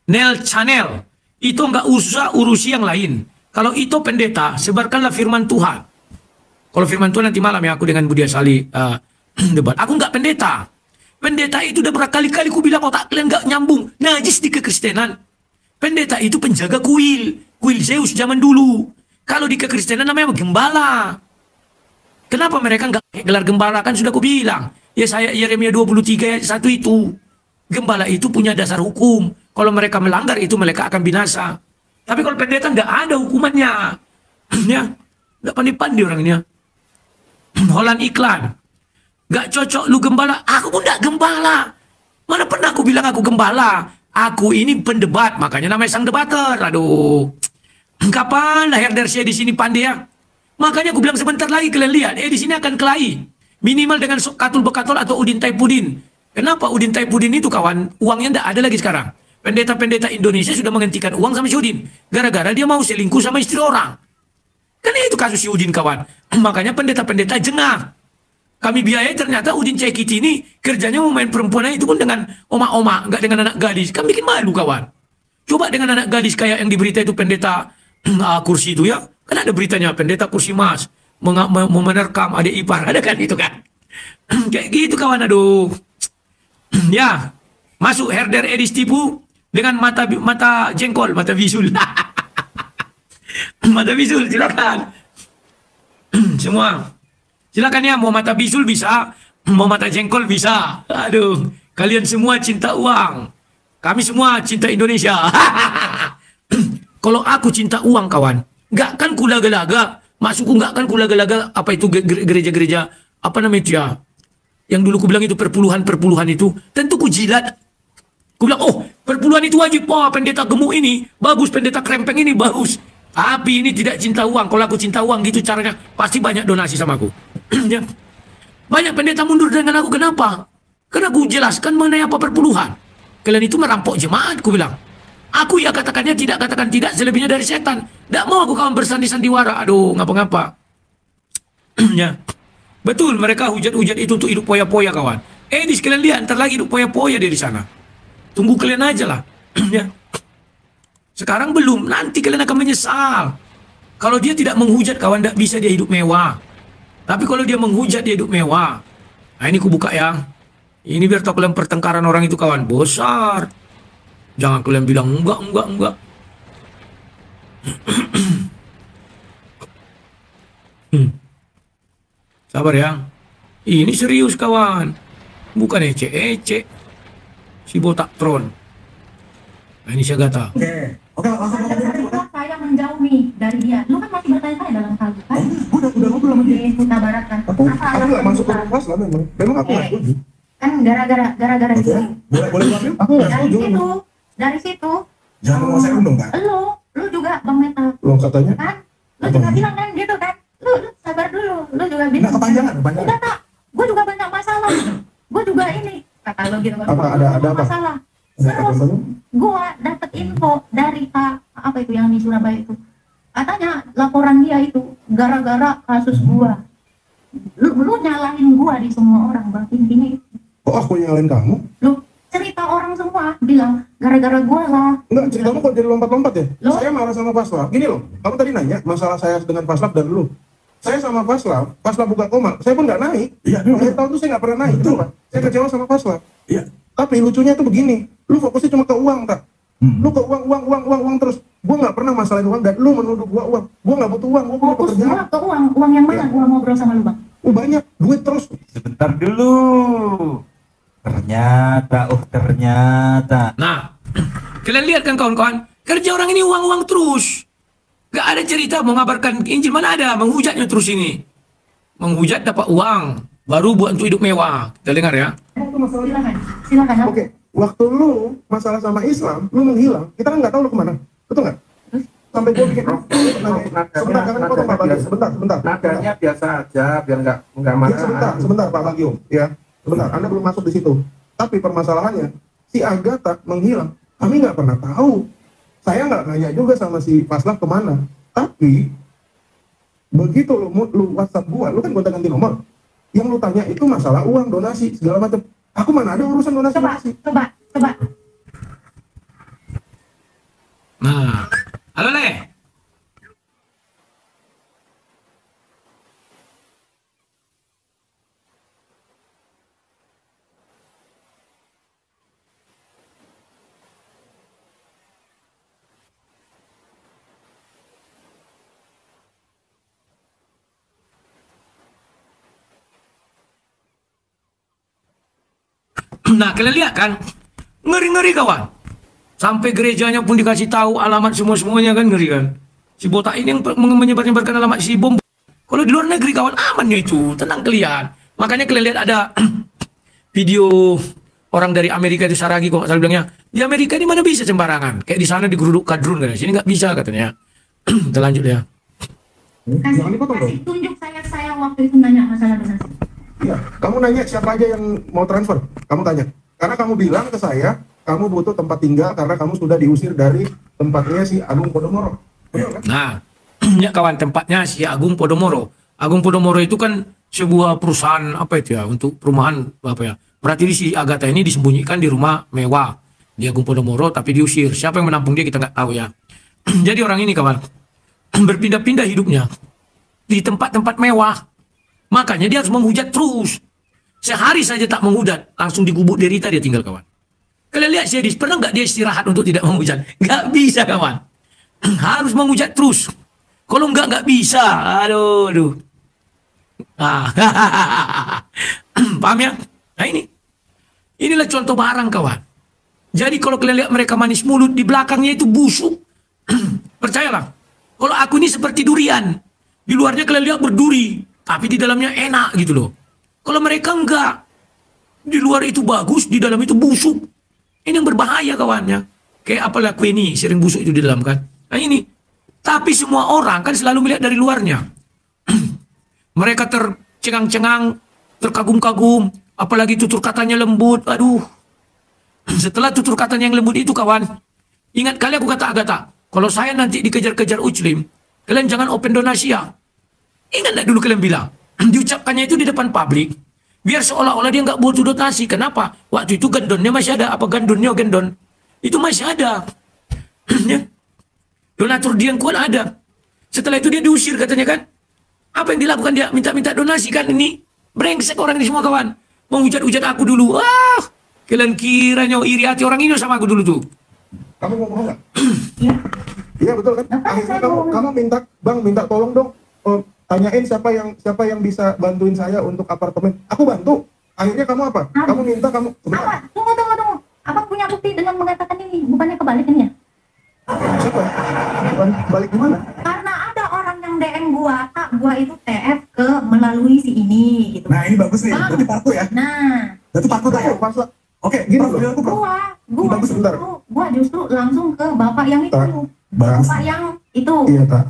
Nel Chanel. Itu nggak usah urusi yang lain. Kalau itu pendeta, sebarkanlah firman Tuhan. Kalau firman Tuhan nanti malam ya aku dengan Budia Sali debat. Aku nggak pendeta. Pendeta itu udah berkali-kali ku bilang otak kalian nggak nyambung. Najis di kekristenan. Pendeta itu penjaga kuil Zeus zaman dulu. Kalau di kekristenan namanya gembala. Kenapa mereka nggak gelar gembala? Kan sudah ku bilang. Ya saya Yeremia 23 ayat 1 itu. Gembala itu punya dasar hukum. Kalau mereka melanggar itu mereka akan binasa. Tapi kalau pendeta nggak ada hukumannya. Ya, nggak pandai-pandai orang ini ya. Holland iklan. Nggak cocok lu gembala. Aku pun nggak gembala. Mana pernah aku bilang aku gembala? Aku ini pendebat, makanya namanya sang debater. Aduh, kapan lah herder saya di sini pandai ya? Makanya aku bilang sebentar lagi kalian lihat, di sini akan kelahi. Minimal dengan katul bekatul atau udin taipudin. Kenapa udin taipudin itu kawan? Uangnya tidak ada lagi sekarang. Pendeta-pendeta Indonesia sudah menghentikan uang sama si Udin. Gara-gara dia mau selingkuh sama istri orang. Karena itu kasus si Udin kawan. Makanya pendeta-pendeta jengah. Kami biayai ternyata Udin Cekiti ini kerjanya mau main perempuan itu pun dengan oma-oma, nggak dengan anak gadis. Kan bikin malu kawan. Coba dengan anak gadis kayak yang di berita itu pendeta kursi itu ya. Kan ada beritanya pendeta kursi emas mau menerkam adik ipar. Ada kan itu kan. Kayak gitu kawan aduh. Ya masuk herder Edis tipu dengan mata jengkol, mata bisul. Mata bisul silakan. Semua. Silakan ya, mau mata bisul bisa, mau mata jengkol bisa. Aduh, kalian semua cinta uang. Kami semua cinta Indonesia. Kalau aku cinta uang kawan, nggak kan kulaga-laga. Maksudku nggak kan kulaga-laga apa itu gereja-gereja apa namanya itu ya. Yang dulu ku bilang itu perpuluhan itu, tentu ku jilat. Ku bilang, oh perpuluhan itu wajib. Wah pendeta gemuk ini bagus, pendeta krempeng ini bagus. Tapi ini tidak cinta uang. Kalau aku cinta uang gitu caranya, pasti banyak donasi sama aku. Ya. Banyak pendeta mundur dengan aku. Kenapa? Karena aku jelaskan mengenai apa perpuluhan. Kalian itu merampok jemaat, aku bilang. Aku ya katakannya tidak, katakan tidak, selebihnya dari setan. Tidak mau aku kawan bersandi-sandiwara. Aduh, ngapa-ngapa. Ya. Betul, mereka hujat-hujat itu untuk hidup poya-poya kawan. Di sekalian lihat, ntar lagi hidup poya-poya dari sana. Tunggu kalian aja lah. Ya. Sekarang belum, nanti kalian akan menyesal. Kalau dia tidak menghujat kawan, tidak bisa dia hidup mewah. Tapi kalau dia menghujat dia hidup mewah. Nah ini ku buka ya. Ini biar tahu kalian pertengkaran orang itu kawan, besar. Jangan kalian bilang enggak. Sabar ya. Ini serius kawan. Bukan ece-ece. Si botak tron. Nah ini Syagata. Oke, langsung Saya menjauh nih dari dia. Lu kan masih bertanya-tanya dalam hal itu kan? udah ngobrol sama dia. Di Huta Barat kan. Aku nggak masuk ke kelas lah memang. Memang aku nggak setuju. Kan gara-gara Oke, itu. boleh ambil? Aku nggak setuju. Dari situ. Jangan menguasai dong kan? Lu juga Bang Meta. Lo katanya? Kan? Lu juga bilang kan gitu kan? Lu sabar dulu. Lu juga bilang. Nggak kepanjangan. Udah tak. Gue juga banyak masalah. Gue juga ini. Kata lu gitu kan. Ada apa? Masalah. Nggak Terus apa-apa. gue dapet info dari Pak apa itu yang di Surabaya itu. Katanya laporan dia itu gara-gara kasus gua. Lu nyalahin gua di semua orang bang, intinya itu. Kok aku nyalain kamu? Lu cerita orang semua bilang gara-gara gua lah. Enggak, ceritamu kok jadi lompat-lompat ya? Loh? Saya marah sama Paslap. Gini loh, kamu tadi nanya masalah saya dengan Paslap dan lu. Saya sama Paslap buka koma, saya pun nggak naik. Iya, akhir tahun tuh saya nggak pernah naik, itu Pak. Saya kecewa sama Paslap. Iya. Tapi lucunya tuh begini, lu fokusnya cuma ke uang, tak? Lu ke uang terus. Gua nggak pernah masalahin uang dan lu menuduh gua uang. Gua nggak butuh uang, gua punya Fokus pekerjaan. gua ke uang yang mana gua ngobrol sama lu bang? Oh banyak, duit terus. Sebentar dulu. Ternyata. Nah, kalian lihat kan kawan-kawan, kerja orang ini uang-uang terus. Gak ada cerita mau ngabarkan Injil, mana ada, menghujatnya terus ini. Menghujat dapat uang, baru buat untuk hidup mewah. Kita dengar ya. Silakan. Oke, waktu lu masalah sama Islam, lu menghilang, kita kan nggak tahu lu kemana, betul nggak? Sampai gua bikin sebentar, jangan potong Pak Bagio, sebentar. Nadanya biasa aja, biar nggak Ya, marah. sebentar Pak Bagio, ya, sebentar. Anda belum masuk di situ. Tapi permasalahannya, si Agatha menghilang, kami nggak pernah tahu. Saya nggak nanya juga sama si Paslak kemana. Tapi begitu lu WhatsApp gua, lu kan gonta ganti nomor. Yang lu tanya itu masalah uang, donasi, segala macam. Aku mana ada urusan donasi. Coba. Nah, halo Le. Nah, kalian lihat kan, ngeri-ngeri kawan. Sampai gerejanya pun dikasih tahu alamat semuanya kan, ngeri kan. Si botak ini yang menyebarkan alamat si bom. Kalau di luar negeri kawan amannya itu, tenang kalian. Makanya kalian lihat ada video orang dari Amerika itu Saragi kok saya bilangnya, di Amerika ini mana bisa sembarangan. Kayak di sana digeruduk kadrun kan, sini nggak bisa katanya. Kita lanjut ya. Jangan dipotong dong. Kasih tunjuk saya waktu itu nanya masalah donasi. Iya, kamu nanya siapa aja yang mau transfer, kamu tanya. Karena kamu bilang ke saya, kamu butuh tempat tinggal karena kamu sudah diusir dari tempatnya si Agung Podomoro. Betul kan? Nah, ya kawan, tempatnya si Agung Podomoro. Agung Podomoro itu kan sebuah perusahaan apa itu ya, untuk perumahan apa ya. Berarti si Agatha ini disembunyikan di rumah mewah di Agung Podomoro tapi diusir. Siapa yang menampung dia kita nggak tahu ya. Jadi orang ini kawan berpindah-pindah hidupnya di tempat-tempat mewah. Makanya dia harus menghujat terus. Sehari saja tak menghujat, langsung digubuk derita dia tinggal kawan. Kalian lihat Syedis, pernah nggak dia istirahat untuk tidak menghujat? Nggak bisa kawan. Harus menghujat terus. Kalau nggak bisa. Aduh. Ah. Paham ya? Nah ini. Inilah contoh barang kawan. Jadi kalau kalian lihat mereka manis mulut, di belakangnya itu busuk. Percayalah. Kalau aku ini seperti durian. Di luarnya kalian lihat berduri. Tapi di dalamnya enak gitu loh. Kalau mereka enggak. Di luar itu bagus, di dalam itu busuk. Ini yang berbahaya kawannya. Kayak apalah kue ini, sering busuk itu di dalam kan. Nah ini. Tapi semua orang kan selalu melihat dari luarnya. Mereka tercengang-cengang, terkagum-kagum. Apalagi tutur katanya lembut. Aduh. Setelah tutur katanya yang lembut itu kawan. Ingat kali aku kata Agatha. Kalau saya nanti dikejar-kejar Uclim. Kalian jangan open donasi ya. Ingat gak dulu kalian bilang, diucapkannya itu di depan publik, biar seolah-olah dia nggak butuh donasi. Kenapa? Waktu itu gendonnya masih ada. Apa gendonnya gendon? Itu masih ada. Ya. Donatur dia yang kuat ada. Setelah itu dia diusir katanya kan. Apa yang dilakukan dia? Minta-minta donasi kan ini. Brengsek orang ini semua kawan. Menghujat-hujat aku dulu. Wah, kalian kiranya iri hati orang ini sama aku dulu tuh. Kamu mau nggak? Iya. Iya betul kan? Akhirnya kamu minta, bang minta tolong dong. Tanyain siapa yang bisa bantuin saya untuk apartemen. Aku bantu. Akhirnya kamu apa? Kamu minta kamu. Apa? Tunggu. Abang punya bukti dengan mengatakan ini, bukannya kebalik ini ya? Siapa? Balik gimana? Karena ada orang yang DM gua, Kak, gua itu TF ke melalui si ini gitu. Nah ini bagus nih, berarti partu ya. Nah, Berarti partu dah ya. Pas lah. Oke, gini loh. gua Bagus, bentar. gua justru langsung ke bapak yang itu. Bagus. Bapak yang itu. Iya tak.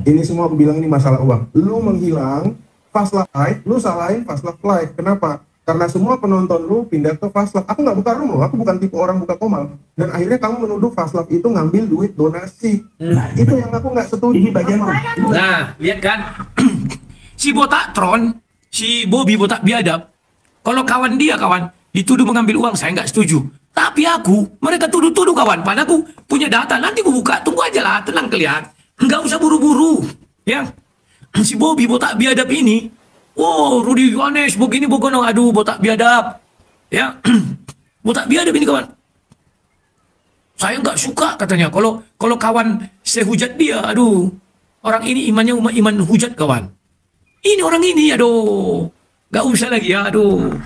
Ini semua aku bilang ini masalah uang. Lu menghilang, fast life, lu salahin fast life. Kenapa? Karena semua penonton lu pindah ke fast life. Aku nggak buka room loh, aku bukan tipe orang buka komal. Dan akhirnya kamu menuduh fast life itu ngambil duit donasi. Nah, itu yang aku nggak setuju. Ini bagian Nah, lihat kan. Si botak Tron, si Bobby botak biadab. Kalau kawan dia kawan, dituduh mengambil uang, saya nggak setuju. Tapi aku, mereka tuduh-tuduh kawan. Padahal aku punya data, nanti aku buka. Tunggu aja lah, tenang kalian. Nggak usah buru-buru. Ya, si Bobby botak biadab ini. Wow, Rudy Yohanes, begini begono. Aduh, botak biadab. Ya, botak biadab ini kawan. Saya nggak suka katanya. Kalau kawan saya hujat dia, aduh, orang ini imannya iman hujat kawan. Ini orang ini, aduh, nggak usah lagi ya, aduh.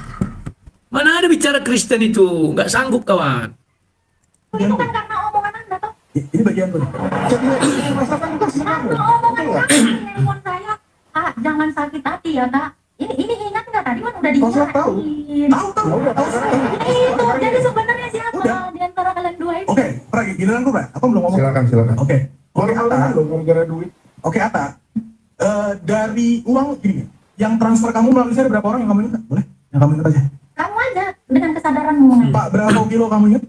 Mana ada bicara Kristen itu, nggak sanggup kawan. Itu kan karena omongan Anda toh. Ini bagian tuh. Jadi ini rasakan kasih kamu. Karena omongan Anda nelpon saya, Kak, jangan sakit hati ya, Kak. Ini ingat nggak tadi kan udah Kau sudah tahu? diingatin. Tahu. Itu jadi sebenarnya siapa Udah. di antara kalian dua itu? Oke, Pragi, giliran gue, Aku belum ngomong. Silakan. Oke. Oke, Atta. Gara-gara duit. Oke, Atta. Dari uang gini, yang transfer kamu melalui saya berapa orang yang kamu ingat? Boleh? Yang kamu ingat aja. Kamu aja dengan kesadaranmu. Pak, berapa kilo kamu ingat?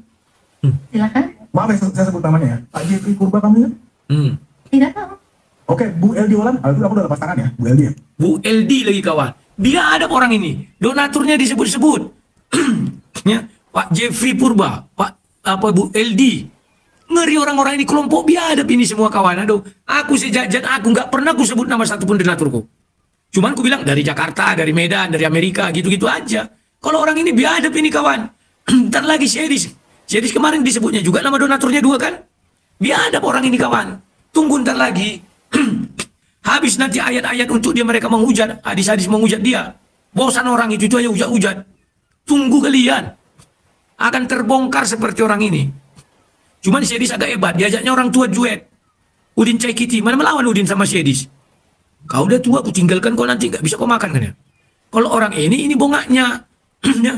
Silakan. Maaf ya, saya sebut namanya ya. Pak Jeffrey Purba kamu ingat? Hmm. Tidak tahu. Oke, Bu Eldi Olan. Itu aku udah lepas tangan ya, Bu Eldi ya. Bu LD lagi kawan. Dia ada orang ini. Donaturnya disebut-sebut. Ya, Pak Jeffrey Purba, Bu LD. Ngeri orang-orang ini kelompok biadab ini semua kawan. Aduh, aku sejajan aku nggak pernah aku sebut nama satupun donaturku. Cuman aku bilang dari Jakarta, dari Medan, dari Amerika, gitu-gitu aja. Kalau orang ini biadab ini kawan. Ntar lagi Syedis kemarin disebutnya juga nama donaturnya 2 kan? Biadab orang ini kawan. Tunggu ntar lagi. Habis nanti ayat-ayat untuk dia mereka menghujat, hadis-hadis menghujat dia. Bosan orang itu aja hujat-hujat. Tunggu kalian. Akan terbongkar seperti orang ini. Cuman Syedis agak hebat, diajaknya orang tua duet. Udin Caikiti, mana melawan Udin sama Syedis? Kau udah tua, aku tinggalkan kau nanti, nggak bisa kau makan kan ya? Kalau orang ini bongaknya. Ya.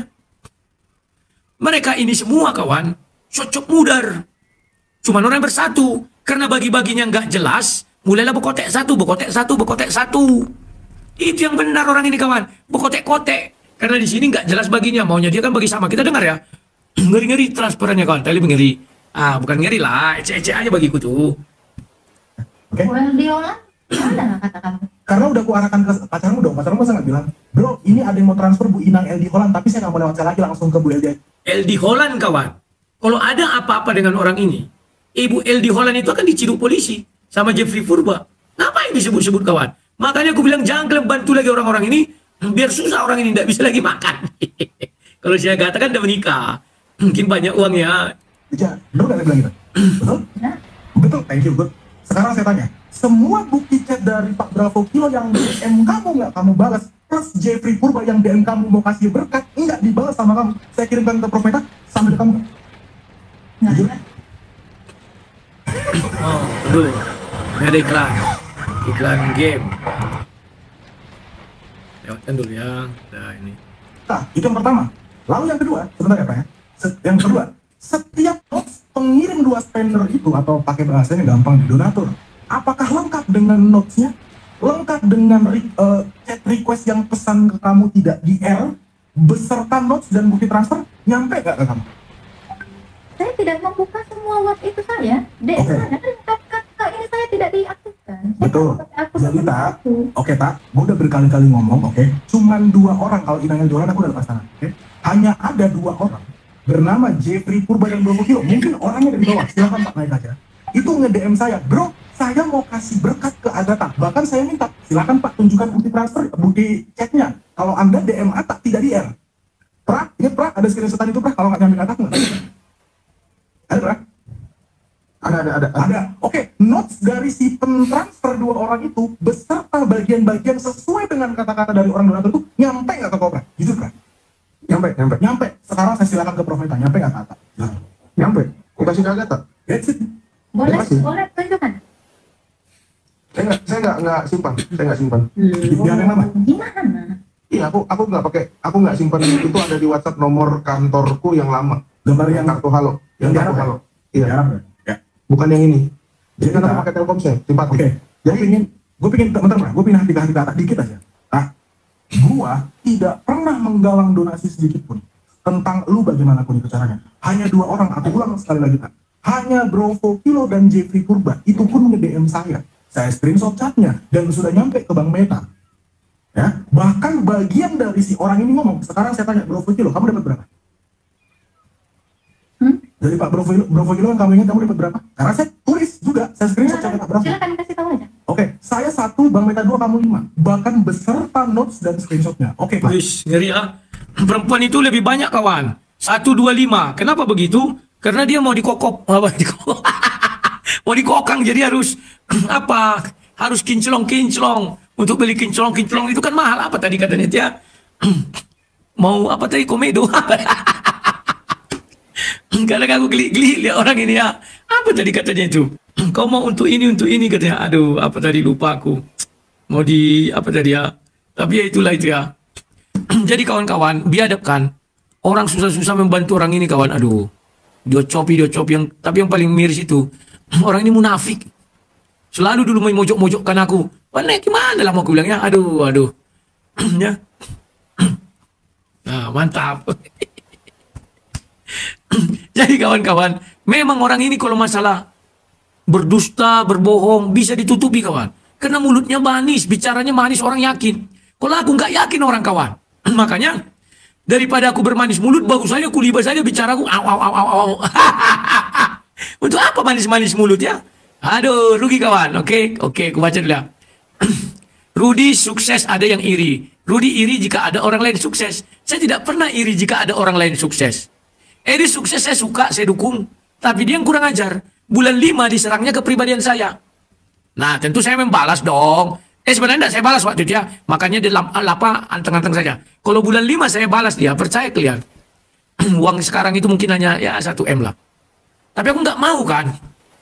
Mereka ini semua kawan, cocok mudar. Cuman orang bersatu, karena bagi-baginya nggak jelas, mulailah berkotek satu. Itu yang benar orang ini kawan, berkotek-kotek. Karena di sini nggak jelas baginya, maunya dia kan bagi sama. Kita dengar ya, ngeri-ngeri transferannya kawan, tadi ngeri. Bukan ngeri lah, ece-ece aja bagiku tuh. Oke. Well, Diola, ada nggak kata kamu? Karena udah aku arahkan ke pacarmu dong. Pacarmu masa nggak bilang, bro, ini ada yang mau transfer Bu Inang Eldi Holland, tapi saya nggak mau lewat saya lagi, langsung ke Bu Eldi. LD Holland kawan. Kalau ada apa-apa dengan orang ini, Ibu LD Holland itu akan diciduk polisi sama Jeffrey Purba. Ngapain disebut-sebut kawan? Makanya aku bilang jangan kalian bantu lagi orang-orang ini, biar susah orang ini tidak bisa lagi makan. Kalau saya katakan udah menikah, mungkin banyak uangnya. Ya, betul nggak saya bilang gitu? Betul? Ya. Betul, thank you, good. Sekarang saya tanya, semua bukti chat dari Pak Bravo Kilo yang DM kamu nggak kamu balas, plus Jeffrey Purba yang DM kamu mau kasih berkat, nggak dibalas sama kamu. Saya kirimkan ke Prof Meta, sampai ke kamu. Nggak Jujur? ada. Oh, aduh. Ini ada iklan. Iklan game. Lewatkan dulu ya. Nah, ini. Nah, itu yang pertama. Lalu yang kedua, sebentar ya Pak ya. Yang kedua, setiap notes pengirim 2 spender itu, atau pakai bahasanya gampang di donatur, apakah lengkap dengan notesnya? Lengkap dengan chat request yang pesan ke kamu tidak di R, beserta notes dan bukti transfer, nyampe nggak ke kamu? Saya tidak membuka semua web itu saya. DM Oke. saya kan kak ini saya tidak diaktifkan. Saya Betul. pakai akun Jadi tak, itu. oke tak, gue udah berkali-kali ngomong, oke, cuman 2 orang kalau Inang Eldi Holland aku udah lepas tangan, oke, hanya ada 2 orang bernama Jeffrey Purba dan 20 kilo, mungkin orangnya dari bawah, silahkan Pak naik aja, itu nge-DM saya, bro, saya mau kasih berkat ke Agatha, bahkan saya minta, silahkan Pak tunjukkan bukti transfer, bukti chatnya, kalau Anda DM Atta tidak di R. Pra, ingat Pra, ada screenshot itu Pra, kalau nggak nyampe Atta nggak? Ada Pra? Ada. Oke, notes dari si pentransfer 2 orang itu beserta bagian-bagian sesuai dengan kata-kata dari orang donatur itu nyampe nggak ke kau, Pra? Jujur, Pra? Nyampe. Sekarang saya silakan ke Prof Meta, nyampe nggak ke Atta? Nyampe. Aku kasih ke Agatha. That's it. Boleh, Terima kasih. boleh tunjukkan. Saya nggak simpan. Biar yang mana? Gimana? Iya, aku nggak simpan itu ada di WhatsApp nomor kantorku yang lama. Gambar yang Kartu halo. yang Kartu diharap halo. ya? Iya, Diharap ya? bukan yang ini. Jadi kan Kita- aku pakai Telkomsel, simpatik. Oke, gue pengen, bentar Bro, gue pindah hati-hati Atta dikit aja. Nah, gue tidak pernah menggalang donasi sedikit pun tentang lu bagaimanapun itu caranya. Hanya 2 orang, aku ulang sekali lagi Kak. Hanya Bravo Kilo dan Jeffrey Purba, itu pun nge-DM saya. Saya screenshot chatnya dan sudah nyampe ke Bang Meta. Ya, bahkan bagian dari si orang ini ngomong, sekarang saya tanya Bravo Kilo, kamu dapat berapa? Dari Pak Bravo Kilo yang kamu ingat kamu dapat berapa? Karena saya tulis juga, saya screenshot chat Pak Bravo. Silakan kasih tahu aja. Oke, saya 1, Bang Meta 2, kamu 5. Bahkan beserta notes dan screenshotnya. Oke, Pak. Wis, ngeri ah. Perempuan itu lebih banyak kawan. 1, 2, 5. Kenapa begitu? Karena dia mau dikokop, apa mau dikokang, jadi harus apa? Harus kinclong-kinclong. Untuk beli kinclong-kinclong itu kan mahal. Apa tadi katanya dia? Mau apa tadi, komedo? Kadang aku geli-geli lihat orang ini ya. Apa tadi katanya itu? Kau mau untuk ini katanya. Aduh, apa tadi, lupa aku. Mau di apa tadi ya? Tapi ya itulah itu ya. Jadi kawan-kawan, biadabkan. Orang susah-susah membantu orang ini kawan. Aduh, dia copi yang. Tapi yang paling miris itu orang ini munafik. Selalu dulu memojok-mojokkan aku. Mana gimana lah mau aku bilangnya? Aduh. Ya. Nah, mantap. Jadi kawan-kawan, memang orang ini kalau masalah berdusta, berbohong, bisa ditutupi kawan. Karena mulutnya manis, bicaranya manis, orang yakin. Kalau aku nggak yakin orang kawan. Makanya, daripada aku bermanis mulut, bagus saja kulibah saja bicaraku. Au. Untuk apa manis-manis mulut ya? Aduh, rugi kawan. Oke, aku baca dulu ya. Rudi sukses ada yang iri. Rudi iri jika ada orang lain sukses. Saya tidak pernah iri jika ada orang lain sukses. Edi sukses saya suka, saya dukung. Tapi dia yang kurang ajar. Bulan 5 diserangnya kepribadian saya. Nah, tentu saya membalas dong. Sebenarnya tidak saya balas waktu itu ya. Makanya di lapa anteng-anteng saja. Kalau bulan 5 saya balas dia, percaya kalian. Uang sekarang itu mungkin hanya ya 1 M lah. Tapi aku nggak mau kan.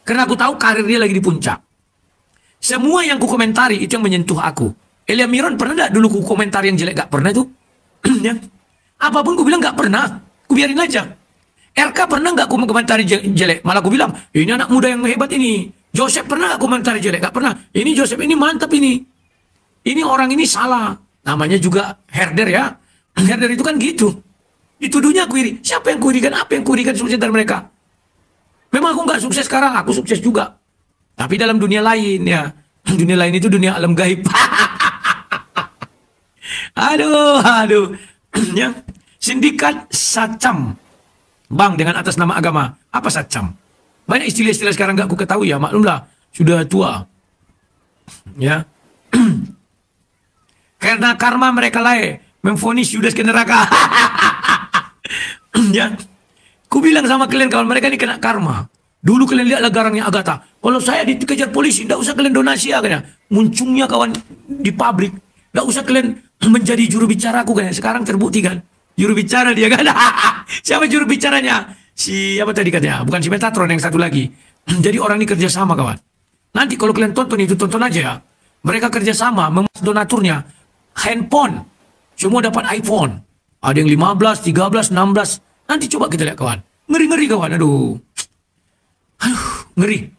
Karena aku tahu karir dia lagi di puncak. Semua yang ku komentari itu yang menyentuh aku. Elia Miron pernah nggak dulu ku komentari yang jelek? Nggak pernah itu. Ya. Apapun ku bilang nggak pernah. Ku biarin aja. RK pernah nggak komentari jelek? Malah aku bilang, ini anak muda yang hebat ini. Joseph pernah nggak komentari jelek? Nggak pernah. Ini Joseph ini mantap ini. Ini orang ini salah. Namanya juga herder ya. Herder itu kan gitu. Dituduhnya aku iri. Siapa yang kuirikan? Apa yang kuirikan sukses dari mereka? Memang aku nggak sukses sekarang. Aku sukses juga. Tapi dalam dunia lain ya. Dunia lain itu dunia alam gaib. Aduh. Ya. Sindikat Sacam. Bang dengan atas nama agama. Apa Sacam? Banyak istilah-istilah sekarang gak aku ketahui ya. Maklumlah. Sudah tua. Ya. Karena karma mereka lain. Memfonis Yudas ke neraka. Ya. Ku bilang sama kalian kawan, mereka ini kena karma. Dulu kalian lihatlah garangnya Agatha. Kalau saya dikejar polisi, tidak usah kalian donasi ya. Muncungnya kawan di pabrik. Tidak usah kalian menjadi juru bicara aku kan. Sekarang terbukti kan. Juru bicara dia kan. Siapa juru bicaranya? Si apa tadi katanya? Bukan si Metatron, yang satu lagi. Jadi orang ini kerjasama kawan. Nanti kalau kalian tonton itu, tonton aja ya. Mereka kerjasama, memas donaturnya. Handphone. Semua dapat iPhone. Ada yang 15, 13, 16. Nanti coba kita lihat kawan. Ngeri-ngeri kawan. Aduh, ngeri.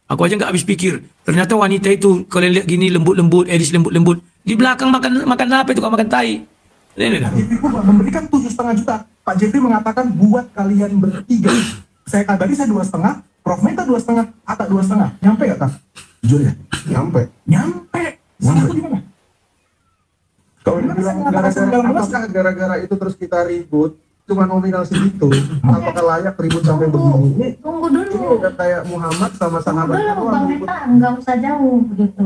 Aku aja nggak habis pikir. Ternyata wanita itu, kalian lihat gini lembut-lembut, edis lembut-lembut. Di belakang makan apa itu? Makan tai. Pak Jeffrey Kubang memberikan 7,5 juta. Pak Jeffrey mengatakan buat kalian bertiga. Saya tadi 2,5, Prof Meta 2,5, Atta 2,5. Nyampe gak Kak? Jujur ya? Nyampe. Salah aku gimana? Kalau dibilang gara-gara itu terus kita ribut, cuma nominal segitu, apakah layak ribut sampai begini? Tunggu Ini dulu. udah kayak Muhammad sama sahabatnya Belum, doang Bang ribut. Meta, nggak usah jauh begitu.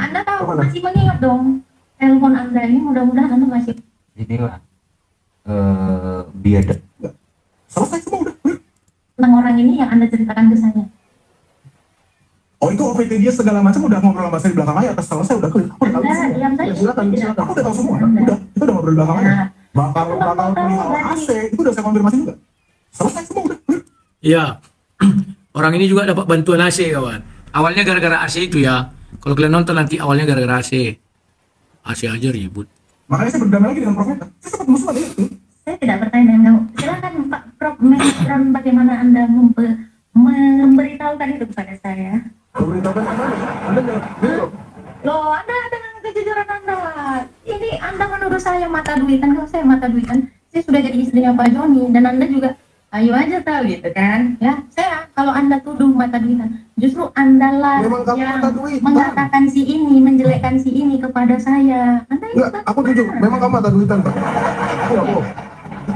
Anda tahu, masih mengingat dong. Telepon Anda ini mudah-mudahan Anda masih Inilah biadab. Selesai semua udah. tentang orang ini yang Anda ceritakan ke saya. Oh itu OPT dia segala macam udah ngobrol sama saya di belakang layar. Atas selesai udah clear. Aku udah tahu Anda semua. diam saja. Ya, silakan. Aku udah tahu semua. Udah, itu udah ngobrol di belakang layar. Nah, Bakal perihal AC itu udah saya konfirmasi juga. Selesai semua udah clear. Ya. Orang ini juga dapat bantuan AC kawan. Awalnya gara-gara AC itu ya. Kalau kalian nonton nanti awalnya gara-gara AC. AC aja ribut. Makanya saya berdamai lagi dengan Prof Meta. Saya sempat musuhan ya. saya tidak bertanya dengan kamu. Silakan Pak Prof Metron, bagaimana Anda memberitahukan itu kepada saya. Memberitahukan apa? Anda jawab. Loh, Anda dengan kejujuran Anda. Ini Anda menuduh saya mata duitan. Kalau saya mata duitan, saya sudah jadi istrinya Pak Joni. Dan Anda juga, ayo aja tahu gitu kan. Ya, saya kalau Anda tuduh mata duitan, justru Anda lah Memang kamu yang mata duitan. mengatakan si ini, menjelekkan si ini kepada saya. Anda ini Enggak, aku jujur. Memang kamu mata duitan, Pak. Aku nggak bohong.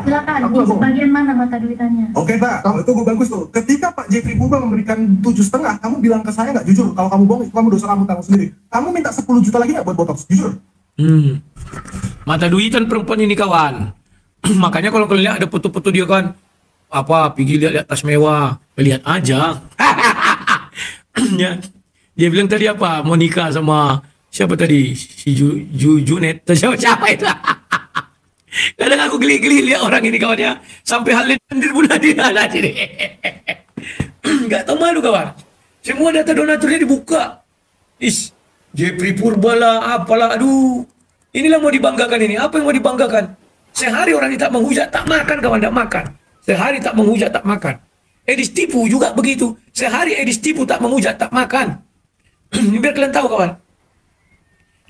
silakan, Aku di nggak bohong. sebagian mana mata duitannya? Oke Pak, kalau itu gue bagus tuh. Ketika Pak Jeffrey Kubang memberikan 7,5, kamu bilang ke saya nggak jujur. Kalau kamu bohong, itu kamu dosa kamu tanggung sendiri. Kamu minta 10 juta lagi nggak buat botox? Jujur. Mata duitan perempuan ini kawan. Makanya kalau kalian lihat ada foto-foto dia kan, apa pergi lihat tas mewah, lihat aja. Ya. Dia bilang tadi apa? Mau nikah sama siapa tadi? Si Junet. Siapa itu? Kadang aku geli-geli lihat orang ini kawannya. Sampai hal lendir pun ada sini. Gak tahu malu kawan. Semua data donaturnya dibuka. Jeffrey Purbala, apalah, aduh. Inilah mau dibanggakan ini. Apa yang mau dibanggakan? Sehari orang ini tak menghujat, tak makan kawan, tak makan. Sehari tak menghujat, tak makan. Edis tipu juga begitu. Sehari Edis tipu tak menghujat, tak makan. Biar kalian tahu kawan.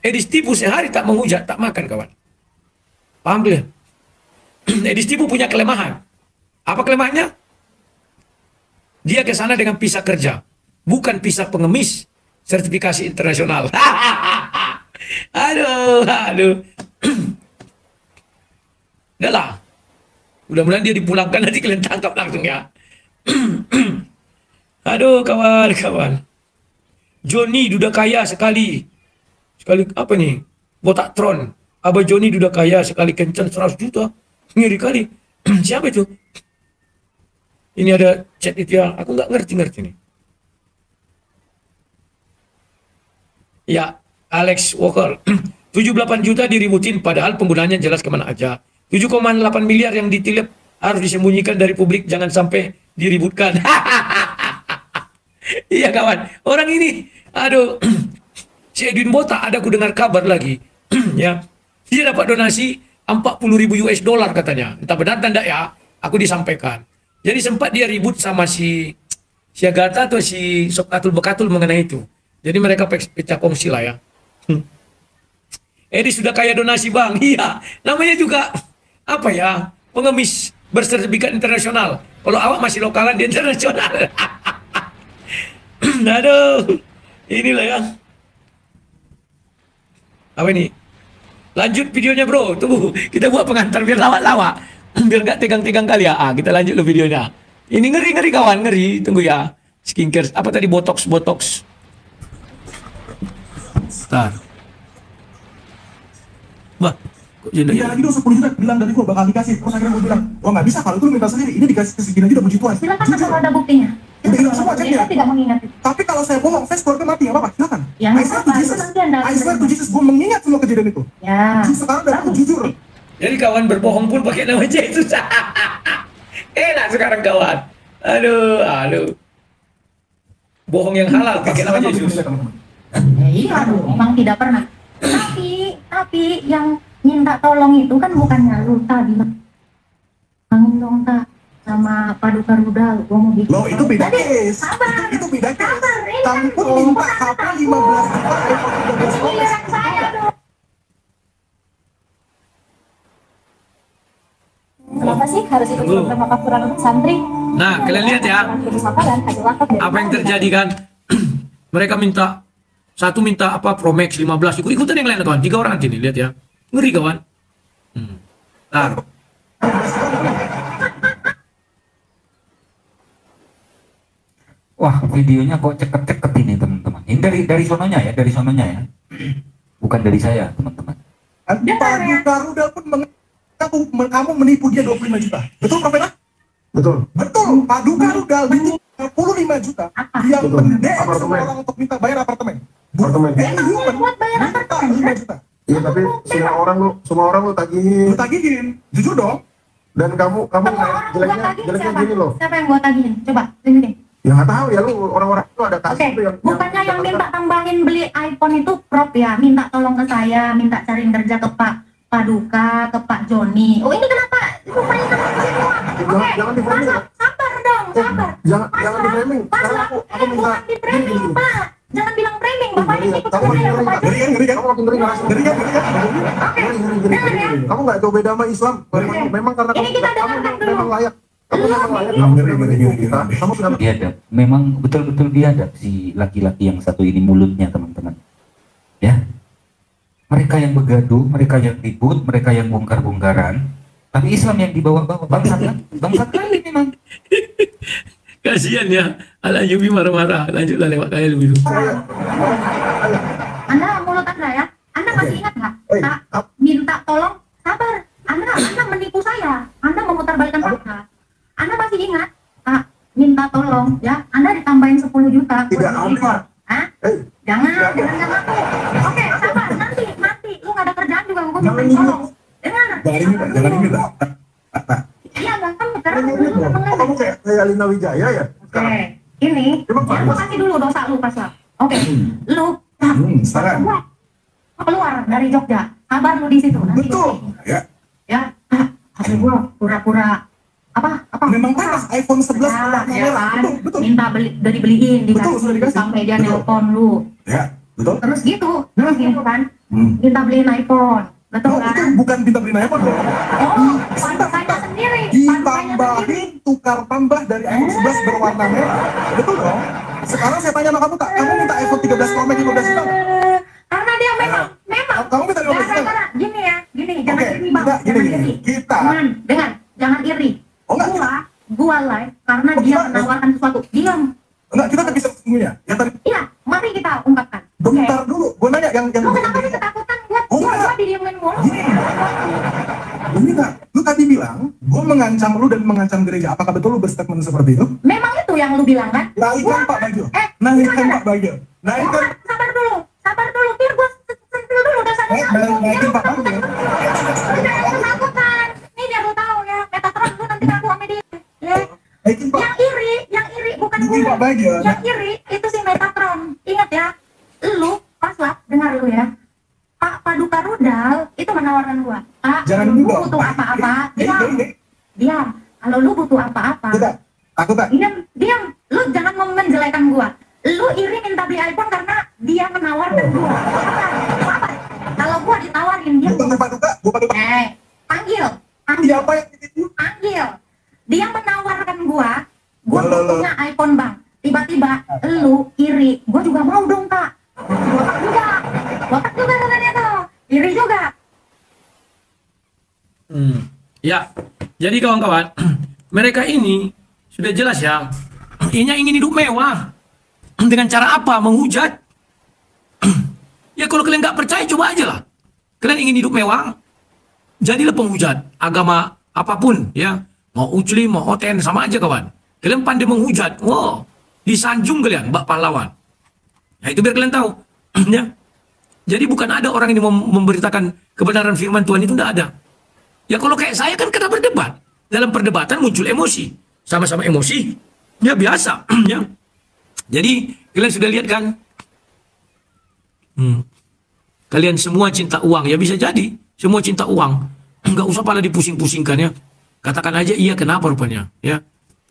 Edis tipu sehari tak menghujat, tak makan kawan. Paham kalian? Edis tipu punya kelemahan. Apa kelemahannya? Dia ke sana dengan visa kerja, bukan visa pengemis sertifikasi internasional. Aduh. Udah lah. Mudah-mudahan dia dipulangkan, nanti kalian tangkap langsung ya. Aduh kawan-kawan. Johnny duda kaya sekali apa nih? Botak Tron. Abah Johnny duda kaya sekali kencan 100 juta. Ngeri kali. Siapa itu? Ini ada chat itu ya. Aku nggak ngerti nih. Ya, Alex Walker. 78 juta diributin padahal penggunanya jelas kemana aja. 7,8 miliar yang ditilep harus disembunyikan dari publik, jangan sampai diributkan. Iya kawan, orang ini, aduh, si Edwin Botak ada aku dengar kabar lagi, ya, dia dapat donasi 40.000 US dollar katanya, entah benar atau tidak ya, aku disampaikan. Jadi sempat dia ribut sama si Agatha atau si Sokatul Bekatul mengenai itu. Jadi mereka pecah kongsi lah ya. Edi sudah kaya donasi bang, iya, namanya juga apa ya, pengemis bersertifikat internasional. Kalau awak masih lokalan di internasional. Aduh, inilah ya. Apa ini? Lanjut videonya bro, tunggu. Kita buat pengantar biar lawak-lawak. Biar gak tegang-tegang kali ya. Kita lanjut lo videonya. Ini ngeri-ngeri kawan, ngeri. Tunggu ya. Skincare, apa tadi botox. Bentar. Wah, kok jendela? Dia lagi dong 10 juta bilang dari gua bakal dikasih. Terus akhirnya gua bilang, wah nggak bisa kalau itu lu minta sendiri. Ini dikasih segini aja udah puji Tuhan. Silakan Jujur. kalau ada buktinya. Udah hilang semua ceknya. Saya tidak mengingat itu. Tapi kalau saya bohong, saya keluarga mati, nggak apa-apa, silakan. Ya, I swear to apa-apa, Jesus. itu nanti Anda I swear to Jesus, gue mengingat semua kejadian itu. Ya. Sekarang udah aku jujur. Jadi kawan berbohong pun pakai nama Yesus. Enak sekarang kawan. Aduh. Bohong yang halal pakai nama Sekarang Yesus. begini, teman-teman. Iya, memang tidak pernah. Tapi yang minta tolong itu kan bukannya lu tadi bangin dong tak sama Paduka Rudal, gua mau bikin. Loh, itu beda Jadi, case. sabar. Itu beda case. Sabar, ini Kamu kan pun tuh, minta bukan HP aku. 15 juta, iPhone 13 Pro. Giliran saya dong. Kenapa sih harus ikut Tunggu. program makasuran untuk santri? Nah, kalian lihat ya. Putus apa dan hasil wakaf dari Apa yang mana? terjadi kan? Mereka satu minta apa Pro Max 15, ikutan yang lain kawan. 3 orang nanti nih, lihat ya. Ngeri kawan. Ntar. Wah, videonya kok ceket-ceket ini teman-teman. Ini dari sononya ya. Bukan dari saya, teman-teman. Paduka Rudal pun mengaku kamu menipu dia 25 juta. Betul, Profeta? Betul. Betul. Paduka Rudal itu 25 juta. Dia Betul. mendek semua Apartemen. orang untuk minta bayar apartemen. Apartemen. Human. Buat bayar Minta apartemen, 5 kan? juta. Iya, tapi semua orang lu tagihin. Lu tagihin. Jujur dong. Dan kamu Semua orang gua jeleknya tagihin siapa? gini loh. Siapa yang gua tagihin? Coba, tunjukin. Ya nggak tahu ya lu, orang-orang itu ada Oke, kasih tuh bukannya yang minta tambahin beli iPhone itu prop ya, minta tolong ke saya, minta cariin kerja ke Pak Paduka, ke Pak Joni. Oh ini kenapa? Itu mereka semua. Jangan di framing. Sabar dong, sabar. Jangan di framing. Pas Sekarang lah, aku minta bukan di framing Pak. Jangan bilang framing, Bapak ini ikut Kamu saya makin ke ngeri, Pak ngeri Joni. Ngeri kan? Kamu makin ngeri ngerasa. Ngeri kan? Kamu nggak jauh beda sama Islam. Memang karena Ini kita kamu dengarkan dulu. memang layak. Kamu memang layak. Ngeri, Kamu ngeri, sudah ngeri, menipu ngeri. kita. Kamu sudah Biadab. Memang betul-betul biadab si laki-laki yang satu ini mulutnya, teman-teman. Ya. Mereka yang begaduh, mereka yang ribut, mereka yang bongkar-bongkaran. Tapi Islam yang dibawa-bawa. Bangsat kan? Bangsat kali memang. Kasihan ya. Ala Yubi marah-marah. Lanjutlah lewat kalian dulu. Anda mulut Anda ya. Anda masih ingat nggak? Tak minta tolong, sabar. Anda menipu saya. Anda memutarbalikkan fakta. Anda masih dong, ya. Anda ditambahin 10 juta. Tidak ada. Hah? Jangan ngaku. Oke, sabar, nanti. Lu gak ada kerjaan juga, gue minta tolong. Dengar. Jangan ini lah. Iya, gak kan, karena Ini lu dong. temen. Kamu kayak Lina Wijaya ya? Oke, ini, Emang ya, gue kasih dulu dosa lu pas lah. Oke, lu Sekarang. keluar dari Jogja, sabar lu di situ. Nanti Betul. Ya. ya, HP gua pura-pura apa? Memang panas iPhone 11 warna ya merah. kan, Betul. minta udah dibeliin, Betul, sudah dikasih. sampai dia Betul. nelpon lu. Ya, betul. Terus gitu kan, Hmm. minta beliin iPhone, betul Oh, kan? itu bukan minta beli iPhone dong. Oh, pantainya sendiri, Ditambahin tukar tambah dari iPhone 11 berwarna merah. Betul dong? Sekarang saya tanya sama kamu, Kak. Kamu minta iPhone 13 Pro Max 15 juta nggak? Karena dia memang Kamu minta 15 juta nggak? gara-gara gini ya, jangan Oke, iri bang, kita jangan gini. iri. Kita Jangan iri. Oh, enggak, Gua live karena Oh, dia gimana? menawarkan sesuatu. Diam. enggak, kita kan bisa sesungguhnya. Yang tadi Iya, mari kita ungkapkan. bentar dulu. Gue nanya yang Lu kenapa sih ketakutan buat Oh, gua enggak. didiemin mulu? ini enggak. Lu tadi bilang, gue mengancam lu dan mengancam gereja. Apakah betul lu berstatement seperti itu? Memang itu yang lu bilang kan? Naikkan Pak Bagio. Eh, Naikkan gimana? Pak Bagio. Naikkan. Sabar dulu. Biar gua sentil dulu dosanya. Naikin Pak Bagio. Jangan ketakutan. Nih biar lu tahu ya. Metatron lu nanti ngaku sama dia. Ya. Naikin Pak. Yang iri bukan Naikin gue. Pak Bagio. Yang iri itu si Metatron. Ingat ya. Lu pas lah dengar lu ya. Pak Paduka Rudal itu menawarkan gua. Pak, Jangan kalau lu dulu. butuh apa-apa, Ini. diam. Kalau lu butuh apa-apa, Tidak. Aku tak. diam. Lu jangan mau menjelekan gua. Lu iri minta beli iPhone karena dia menawarkan gua. Apa? Kalau gua ditawarin dia. Bukan Pak Duka. Gue Pak Duka. Panggil. Siapa yang itu? Panggil. Dia menawarkan gua Loh. punya iPhone bang. Tiba-tiba lu iri, gua juga mau dong kak. Botak juga katanya tuh. Iri juga. Ya, jadi kawan-kawan, mereka ini sudah jelas ya, ini ingin hidup mewah. Dengan cara apa? Menghujat. Ya kalau kalian nggak percaya, coba aja lah. Kalian ingin hidup mewah, jadilah penghujat. Agama apapun, ya. Mau Ucli, mau Oten, sama aja kawan. Kalian pandai menghujat. Wow, disanjung kalian, bak pahlawan. Nah itu biar kalian tahu. Ya. Jadi bukan ada orang yang memberitakan kebenaran firman Tuhan itu, tidak ada. Ya kalau kayak saya kan kena berdebat. Dalam perdebatan muncul emosi. Sama-sama emosi. Ya biasa. Ya. Jadi kalian sudah lihat kan. Kalian semua cinta uang. Ya bisa jadi. Semua cinta uang. Nggak usah pala dipusing-pusingkan ya. Katakan aja iya kenapa rupanya. Ya.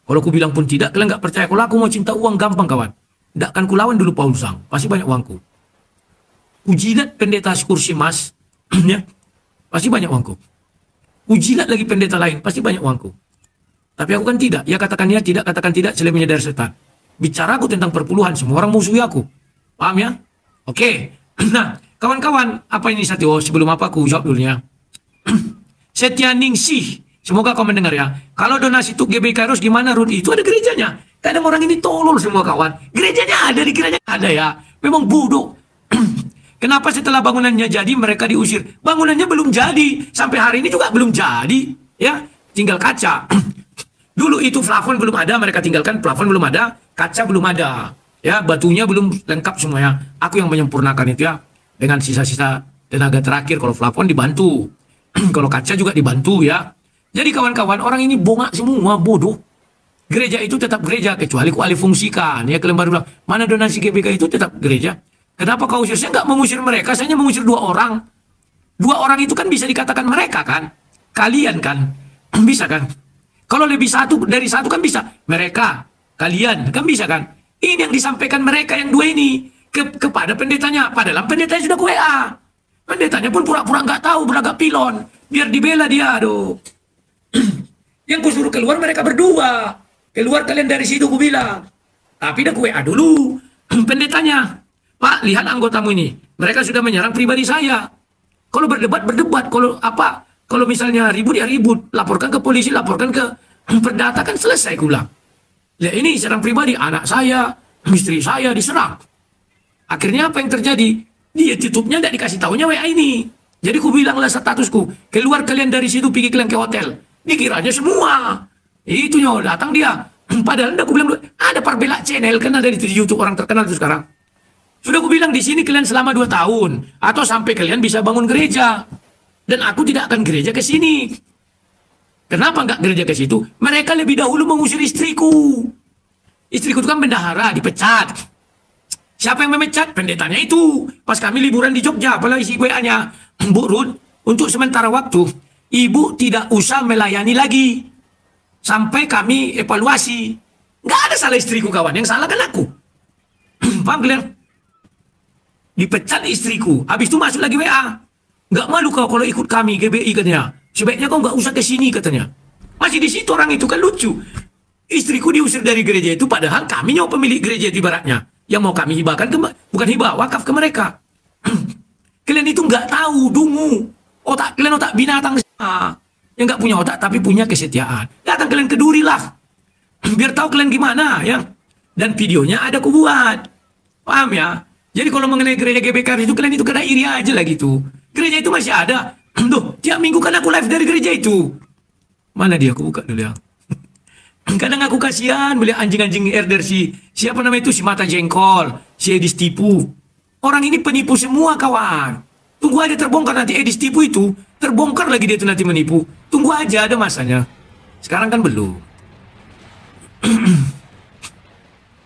Kalau aku bilang pun tidak, kalian nggak percaya. Kalau aku mau cinta uang gampang kawan. Tidak akan kulawan dulu Paul Sang. Pasti banyak uangku. Ujilat pendeta kursi emas. Ya. Pasti banyak uangku. Ujilat lagi pendeta lain, pasti banyak uangku. Tapi aku kan tidak. Ya katakan ya tidak, katakan tidak, selain menyadari setan. Bicara aku tentang perpuluhan, semua orang musuhi aku. Paham ya? Oke. Nah, kawan-kawan, apa ini Satyo? Sebelum apa aku jawab dulu ya. Setia Ningsih, semoga kau mendengar ya. Kalau donasi untuk GBK Ros gimana Rud? Itu ada gerejanya. Kadang orang ini tolol semua kawan. Gerejanya ada, dikiranya ada ya. Memang bodoh. Kenapa setelah bangunannya jadi mereka diusir? Bangunannya belum jadi. Sampai hari ini juga belum jadi. Ya, tinggal kaca. Dulu itu plafon belum ada, mereka tinggalkan plafon belum ada, kaca belum ada. Ya, batunya belum lengkap semuanya. Aku yang menyempurnakan itu ya. Dengan sisa-sisa tenaga terakhir. Kalau plafon dibantu. Kalau kaca juga dibantu ya. Jadi kawan-kawan, orang ini bongak semua, bodoh. Gereja itu tetap gereja, kecuali kuali fungsikan. Ya, kalian baru bilang, mana donasi GBK itu tetap gereja. Kenapa kau usir? Saya nggak mengusir mereka, saya hanya mengusir 2 orang. 2 orang itu kan bisa dikatakan mereka kan. Kalian kan. Bisa kan. Kalau lebih dari satu kan bisa. Mereka, kalian, kan bisa kan. Ini yang disampaikan mereka yang 2 ini. Kepada pendetanya. Padahal pendetanya sudah ke WA. Pendetanya pun pura-pura nggak tahu, beragak pilon. Biar dibela dia, aduh. Yang kusuruh keluar mereka berdua. Keluar kalian dari situ, ku bilang. Tapi dah ke WA dulu. Pendetanya. Pak, lihat anggotamu ini. Mereka sudah menyerang pribadi saya. Kalau berdebat, Kalau apa? Kalau misalnya ribut, ya ribut. Laporkan ke polisi, laporkan ke perdata, kan selesai kulang. Lihat ini serang pribadi. Anak saya, istri saya diserang. Akhirnya apa yang terjadi? Dia tutupnya tidak dikasih tahunya WA ini. Jadi ku bilanglah statusku. Keluar kalian dari situ, pergi kalian ke hotel. Dikiranya semua. Itunya datang dia. Padahal aku bilang ada Parbela Channel kan ada di YouTube orang terkenal itu sekarang. Sudah aku bilang di sini kalian selama 2 tahun atau sampai kalian bisa bangun gereja. Dan aku tidak akan gereja ke sini. Kenapa nggak gereja ke situ? Mereka lebih dahulu mengusir istriku. Istriku itu kan bendahara, dipecat. Siapa yang memecat? Pendetanya itu. Pas kami liburan di Jogja, apalagi isi WA-nya, Bu Ruth, untuk sementara waktu, Ibu tidak usah melayani lagi. Sampai kami evaluasi. Nggak ada salah istriku kawan, yang salah kan aku. Paham kalian? Dipecat istriku. Habis itu masuk lagi WA. Nggak malu kau kalau ikut kami GBI katanya. Sebaiknya kau nggak usah ke sini katanya. Masih di situ orang itu kan lucu. Istriku diusir dari gereja itu padahal kami yang pemilik gereja itu ibaratnya. Yang mau kami hibahkan bukan hibah, wakaf ke mereka. Kalian itu nggak tahu, dungu. Kalian otak binatang. Yang nggak punya otak tapi punya kesetiaan. Datang kalian ke Duri lah. Biar tahu kalian gimana ya. Dan videonya ada aku buat. Paham ya? Jadi kalau mengenai gereja GBK itu kalian itu kena iri aja lah gitu. Gereja itu masih ada. Tuh, tiap minggu kan aku live dari gereja itu. Mana dia? Aku buka dulu ya. Kadang aku kasihan melihat anjing-anjing herder siapa nama itu, si mata jengkol, si Edis tipu. Orang ini penipu semua kawan. Tunggu aja terbongkar nanti Edis tipu itu, terbongkar lagi dia itu nanti menipu. Tunggu aja ada masanya. Sekarang kan belum.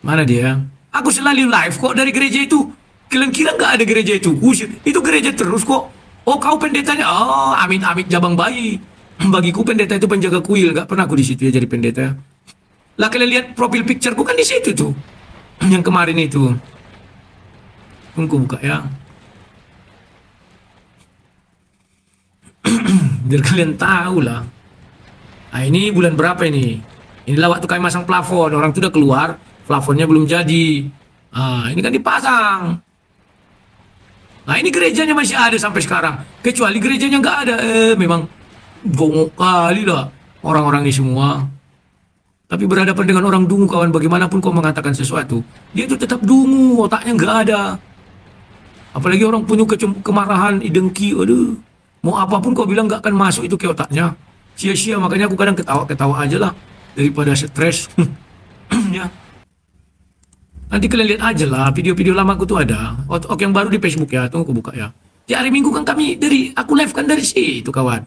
Mana dia? Aku selalu live kok dari gereja itu. Kalian kira nggak ada gereja itu? Itu gereja terus kok. Oh kau pendetanya? Oh amit-amit jabang bayi. Bagiku pendeta itu penjaga kuil. Gak pernah aku di situ ya jadi pendeta. Lah kalian lihat profil pictureku kan di situ tuh. Yang kemarin itu. Tunggu buka ya. Biar kalian tahu lah. Nah ini bulan berapa ini? Inilah waktu kami masang plafon. Orang itu udah keluar. Plafonnya belum jadi. Nah ini kan dipasang. Nah ini gerejanya masih ada sampai sekarang. Kecuali gerejanya nggak ada. Memang bongok kali lah orang-orang ini semua. Tapi berhadapan dengan orang dungu kawan, bagaimanapun kau mengatakan sesuatu, dia itu tetap dungu, otaknya nggak ada. Apalagi orang punya kemarahan, dengki, aduh. Mau apapun kau bilang nggak akan masuk itu ke otaknya. Sia-sia, makanya aku kadang ketawa-ketawa aja lah. Daripada stres. Ya. Nanti kalian lihat aja lah, video-video lama aku tuh ada. Oke yang baru di Facebook ya, tunggu aku buka ya. Di hari Minggu kan aku live kan dari situ kawan.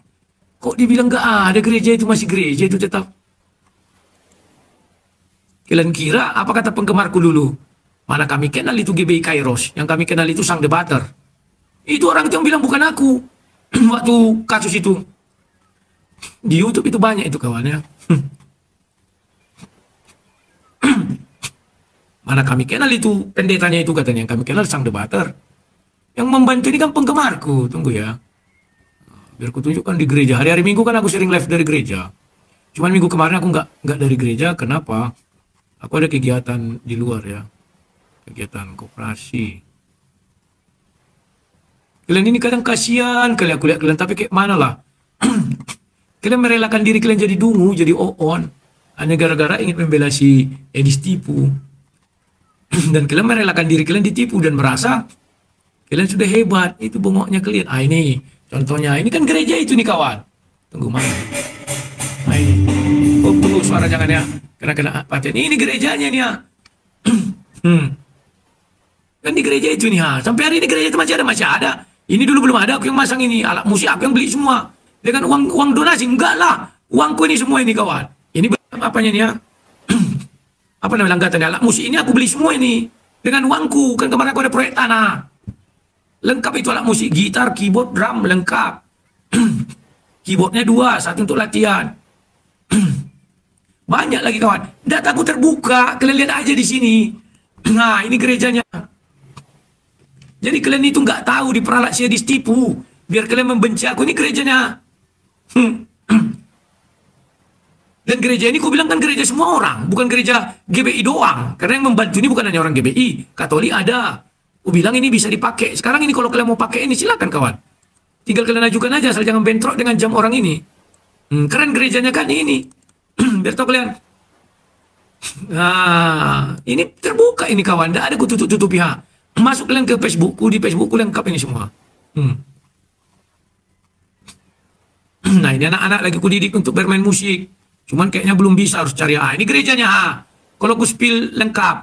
Kok dibilang nggak ada gereja itu, masih gereja itu tetap. Kalian kira apa kata penggemarku dulu? Mana kami kenal itu GBI Kairos, yang kami kenal itu sang debater. Itu orang itu yang bilang bukan aku. Waktu kasus itu. Di YouTube itu banyak itu kawannya. Mana kami kenal itu pendetanya itu katanya, yang kami kenal sang debater. Yang membantu ini kan penggemarku. Tunggu ya. Biar aku tunjukkan di gereja. Hari-hari Minggu kan aku sering live dari gereja. Cuman minggu kemarin aku nggak dari gereja. Kenapa? Aku ada kegiatan di luar ya. Kegiatan koperasi. Kalian ini kadang kasihan kali aku lihat kalian. Tapi kayak mana lah. Kalian merelakan diri kalian jadi dungu, jadi on. Hanya gara-gara ingin membela si Edis tipu. Dan kalian merelakan diri kalian ditipu dan merasa kalian sudah hebat. Itu bongoknya kalian. Ah ini contohnya, ini kan gereja itu nih kawan. Tunggu mana? Nah ini. Oh, tunggu suara jangan ya. Kena paten. Ini gerejanya nih ya. Kan di gereja itu nih ha. Sampai hari ini gereja itu masih ada. Ini dulu belum ada. Aku yang masang ini. Alat musik aku yang beli semua. Dengan uang donasi. Enggak lah. Uangku ini semua ini kawan. Ini apanya nih ya. Apa namanya langgatan alat musik ini aku beli semua ini dengan uangku. Kan kemarin aku ada proyek tanah lengkap itu alat musik, gitar, keyboard, drum lengkap. Keyboardnya 2, 1 untuk latihan. Banyak lagi kawan. Dataku terbuka, kalian lihat aja di sini. Nah ini gerejanya. Jadi kalian itu nggak tahu diperalat saya distipu biar kalian membenci aku. Ini gerejanya. Dan gereja ini aku bilang kan gereja semua orang, bukan gereja GBI doang. Karena yang membantu ini bukan hanya orang GBI, Katolik ada. Aku bilang ini bisa dipakai. Sekarang ini kalau kalian mau pakai ini silakan kawan. Tinggal kalian ajukan aja, asal jangan bentrok dengan jam orang ini. Keren gerejanya kan ini. Biar tahu kalian. Nah, ini terbuka ini kawan. Tidak ada aku tutup-tutup pihak. Masuk kalian ke Facebookku, di Facebookku lengkap ini semua. Nah ini anak-anak lagi aku didik untuk bermain musik. Cuman kayaknya belum bisa, harus cari. Ini gerejanya. Kalau aku spill lengkap,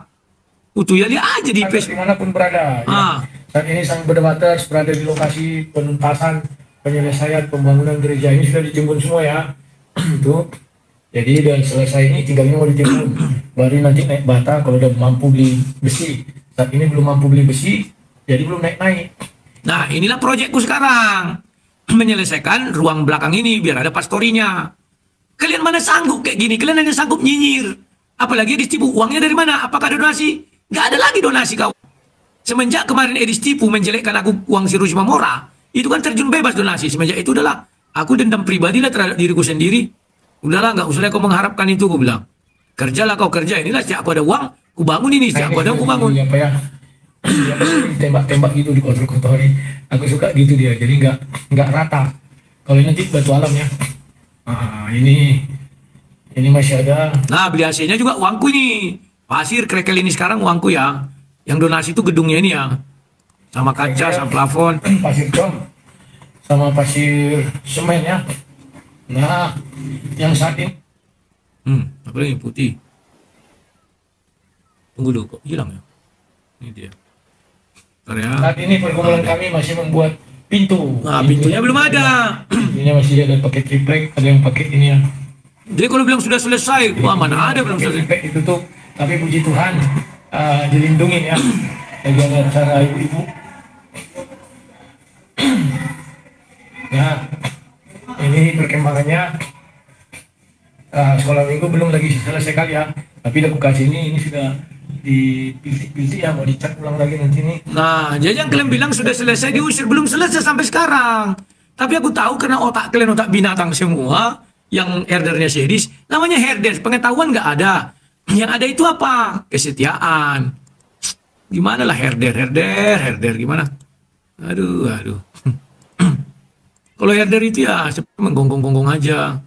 utuh ya lihat aja di Facebook. Dimanapun berada. Ah. Saat ini sang berdebaters berada di lokasi penuntasan penyelesaian pembangunan gereja ini sudah ditimbun semua ya. Itu. Jadi udah selesai ini, tinggal ini mau ditimbun. Baru nanti naik bata kalau udah mampu beli besi. Saat ini belum mampu beli besi, jadi belum naik-naik. Nah, inilah proyekku sekarang. Menyelesaikan ruang belakang ini biar ada pastorinya. Kalian mana sanggup kayak gini? Kalian hanya sanggup nyinyir. Apalagi Edis tipu. Uangnya dari mana? Apakah ada donasi? Gak ada lagi donasi kau. Semenjak kemarin Edis tipu menjelekkan aku uang si Rusma Mora, itu kan terjun bebas donasi. Semenjak itu udahlah. Aku dendam pribadi lah terhadap diriku sendiri. Udahlah, gak usah kau mengharapkan itu, aku bilang. Kerjalah kau kerja. Inilah setiap ada uang, ku bangun ini. Setiap ada aku bangun. Apa ya? Tembak-tembak gitu di kotor-kotori. Aku suka gitu dia. Jadi nggak rata. Kalau nanti batu alam ya. Ini masih ada. Nah, beli AC-nya juga uangku ini. Pasir krekel ini sekarang uangku ya. Yang donasi itu gedungnya ini ya. Sama kaca, sama plafon. Pasir dom. Sama pasir semen ya. Nah, yang saat ini. Apa lagi putih? Tunggu dulu, kok hilang ya? Ini dia. Bentar ya. Saat ini pergumulan kami masih membuat pintu. Nah, pintunya belum ada. Pintunya masih ada pakai triplek, ada yang pakai ini ya. Jadi kalau bilang sudah selesai, wah mana ada belum selesai. Triplek ditutup, tapi puji Tuhan dilindungi ya. Lagi ada acara ibu-ibu. Nah, ini perkembangannya. Sekolah minggu belum lagi selesai kali ya, tapi aku kasih ini sudah dipilih ya, mau dicat ulang lagi nanti nih. Nah, jadi yang kalian bilang sudah selesai diusir, belum selesai sampai sekarang. Tapi aku tahu karena otak kalian otak binatang semua, yang herdernya Sedis, namanya herder, pengetahuan nggak ada. Yang ada itu apa? Kesetiaan. Gimana lah herder gimana? Aduh. Kalau herder itu ya seperti menggonggong-gonggong aja.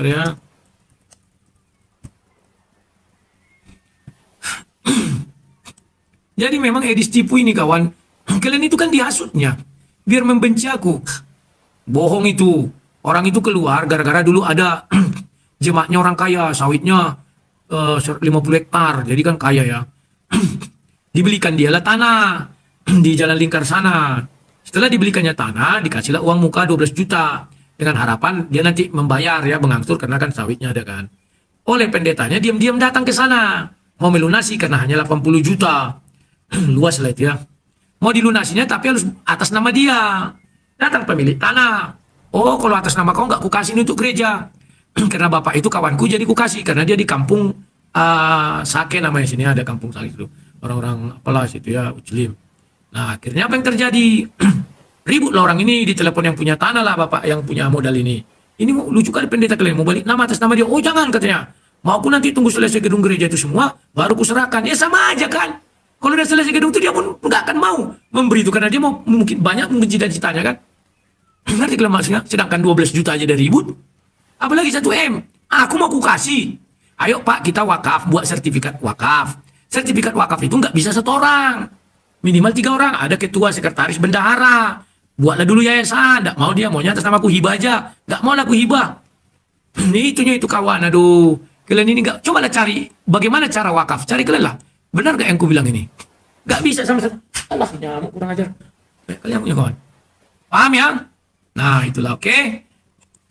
Ya. Jadi memang Edis tipu ini kawan. Kalian itu kan dihasutnya biar membenci aku. Bohong itu. Orang itu keluar gara-gara dulu ada jemaatnya orang kaya, sawitnya 50 hektar. Jadi kan kaya ya. Dibelikan dialah tanah di Jalan Lingkar sana. Setelah dibelikannya tanah, dikasihlah uang muka 12 juta. Dengan harapan dia nanti membayar ya, mengangsur karena kan sawitnya ada kan. Oleh pendetanya diam-diam datang ke sana. Mau melunasi karena hanya 80 juta. Luas lah itu ya. Mau dilunasinya tapi harus atas nama dia. Datang pemilik tanah. Oh, kalau atas nama kau nggak kukasih untuk gereja. Karena bapak itu kawanku jadi kukasih. Karena dia di kampung Sake namanya, sini ada kampung Sake itu. Orang-orang apalah situ ya, Uclim. Nah, akhirnya apa yang terjadi? Ribut lah orang ini di telepon yang punya tanah lah, bapak yang punya modal ini. Ini lucu kali pendeta kalian mau balik nama atas nama dia. Oh jangan katanya. Mau aku nanti tunggu selesai gedung gereja itu semua, baru kuserahkan. Ya sama aja kan. Kalau udah selesai gedung itu dia pun nggak akan mau memberi itu karena dia mau mungkin banyak mungkin cita-citanya kan. Ngerti kalau maksudnya? Sedangkan 12 juta aja dari ribut. Apalagi 1 M. Aku mau kasih. Ayo Pak kita wakaf, buat sertifikat wakaf. Sertifikat wakaf itu nggak bisa 1 orang. Minimal 3 orang. Ada ketua, sekretaris, bendahara. Buatlah dulu yayasan. Nggak mau dia, maunya atas nama aku hibah aja. Nggak mau aku hibah. Itunya itu kawan. Aduh. Kalian ini nggak. Cobalah cari bagaimana cara wakaf. Cari kalian lah. Benar nggak yang aku bilang ini? Nggak bisa sama sekali. Allah nyamuk kurang ajar. Kalian punya kawan. Paham ya? Nah itulah oke.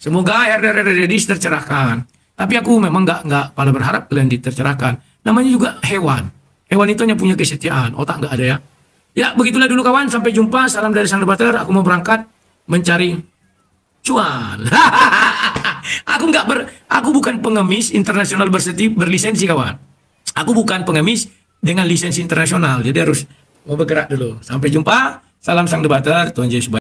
Semoga herder tercerahkan. Tapi aku memang nggak pada berharap kalian ditercerahkan. Namanya juga hewan. Hewan itu hanya punya kesetiaan. Otak nggak ada ya. Ya begitulah dulu kawan. Sampai jumpa. Salam dari sang debater. Aku mau berangkat mencari cuan. Aku bukan pengemis internasional berlisensi kawan. Aku bukan pengemis dengan lisensi internasional. Jadi harus mau bergerak dulu. Sampai jumpa. Salam sang debater. Tuhan Yesus.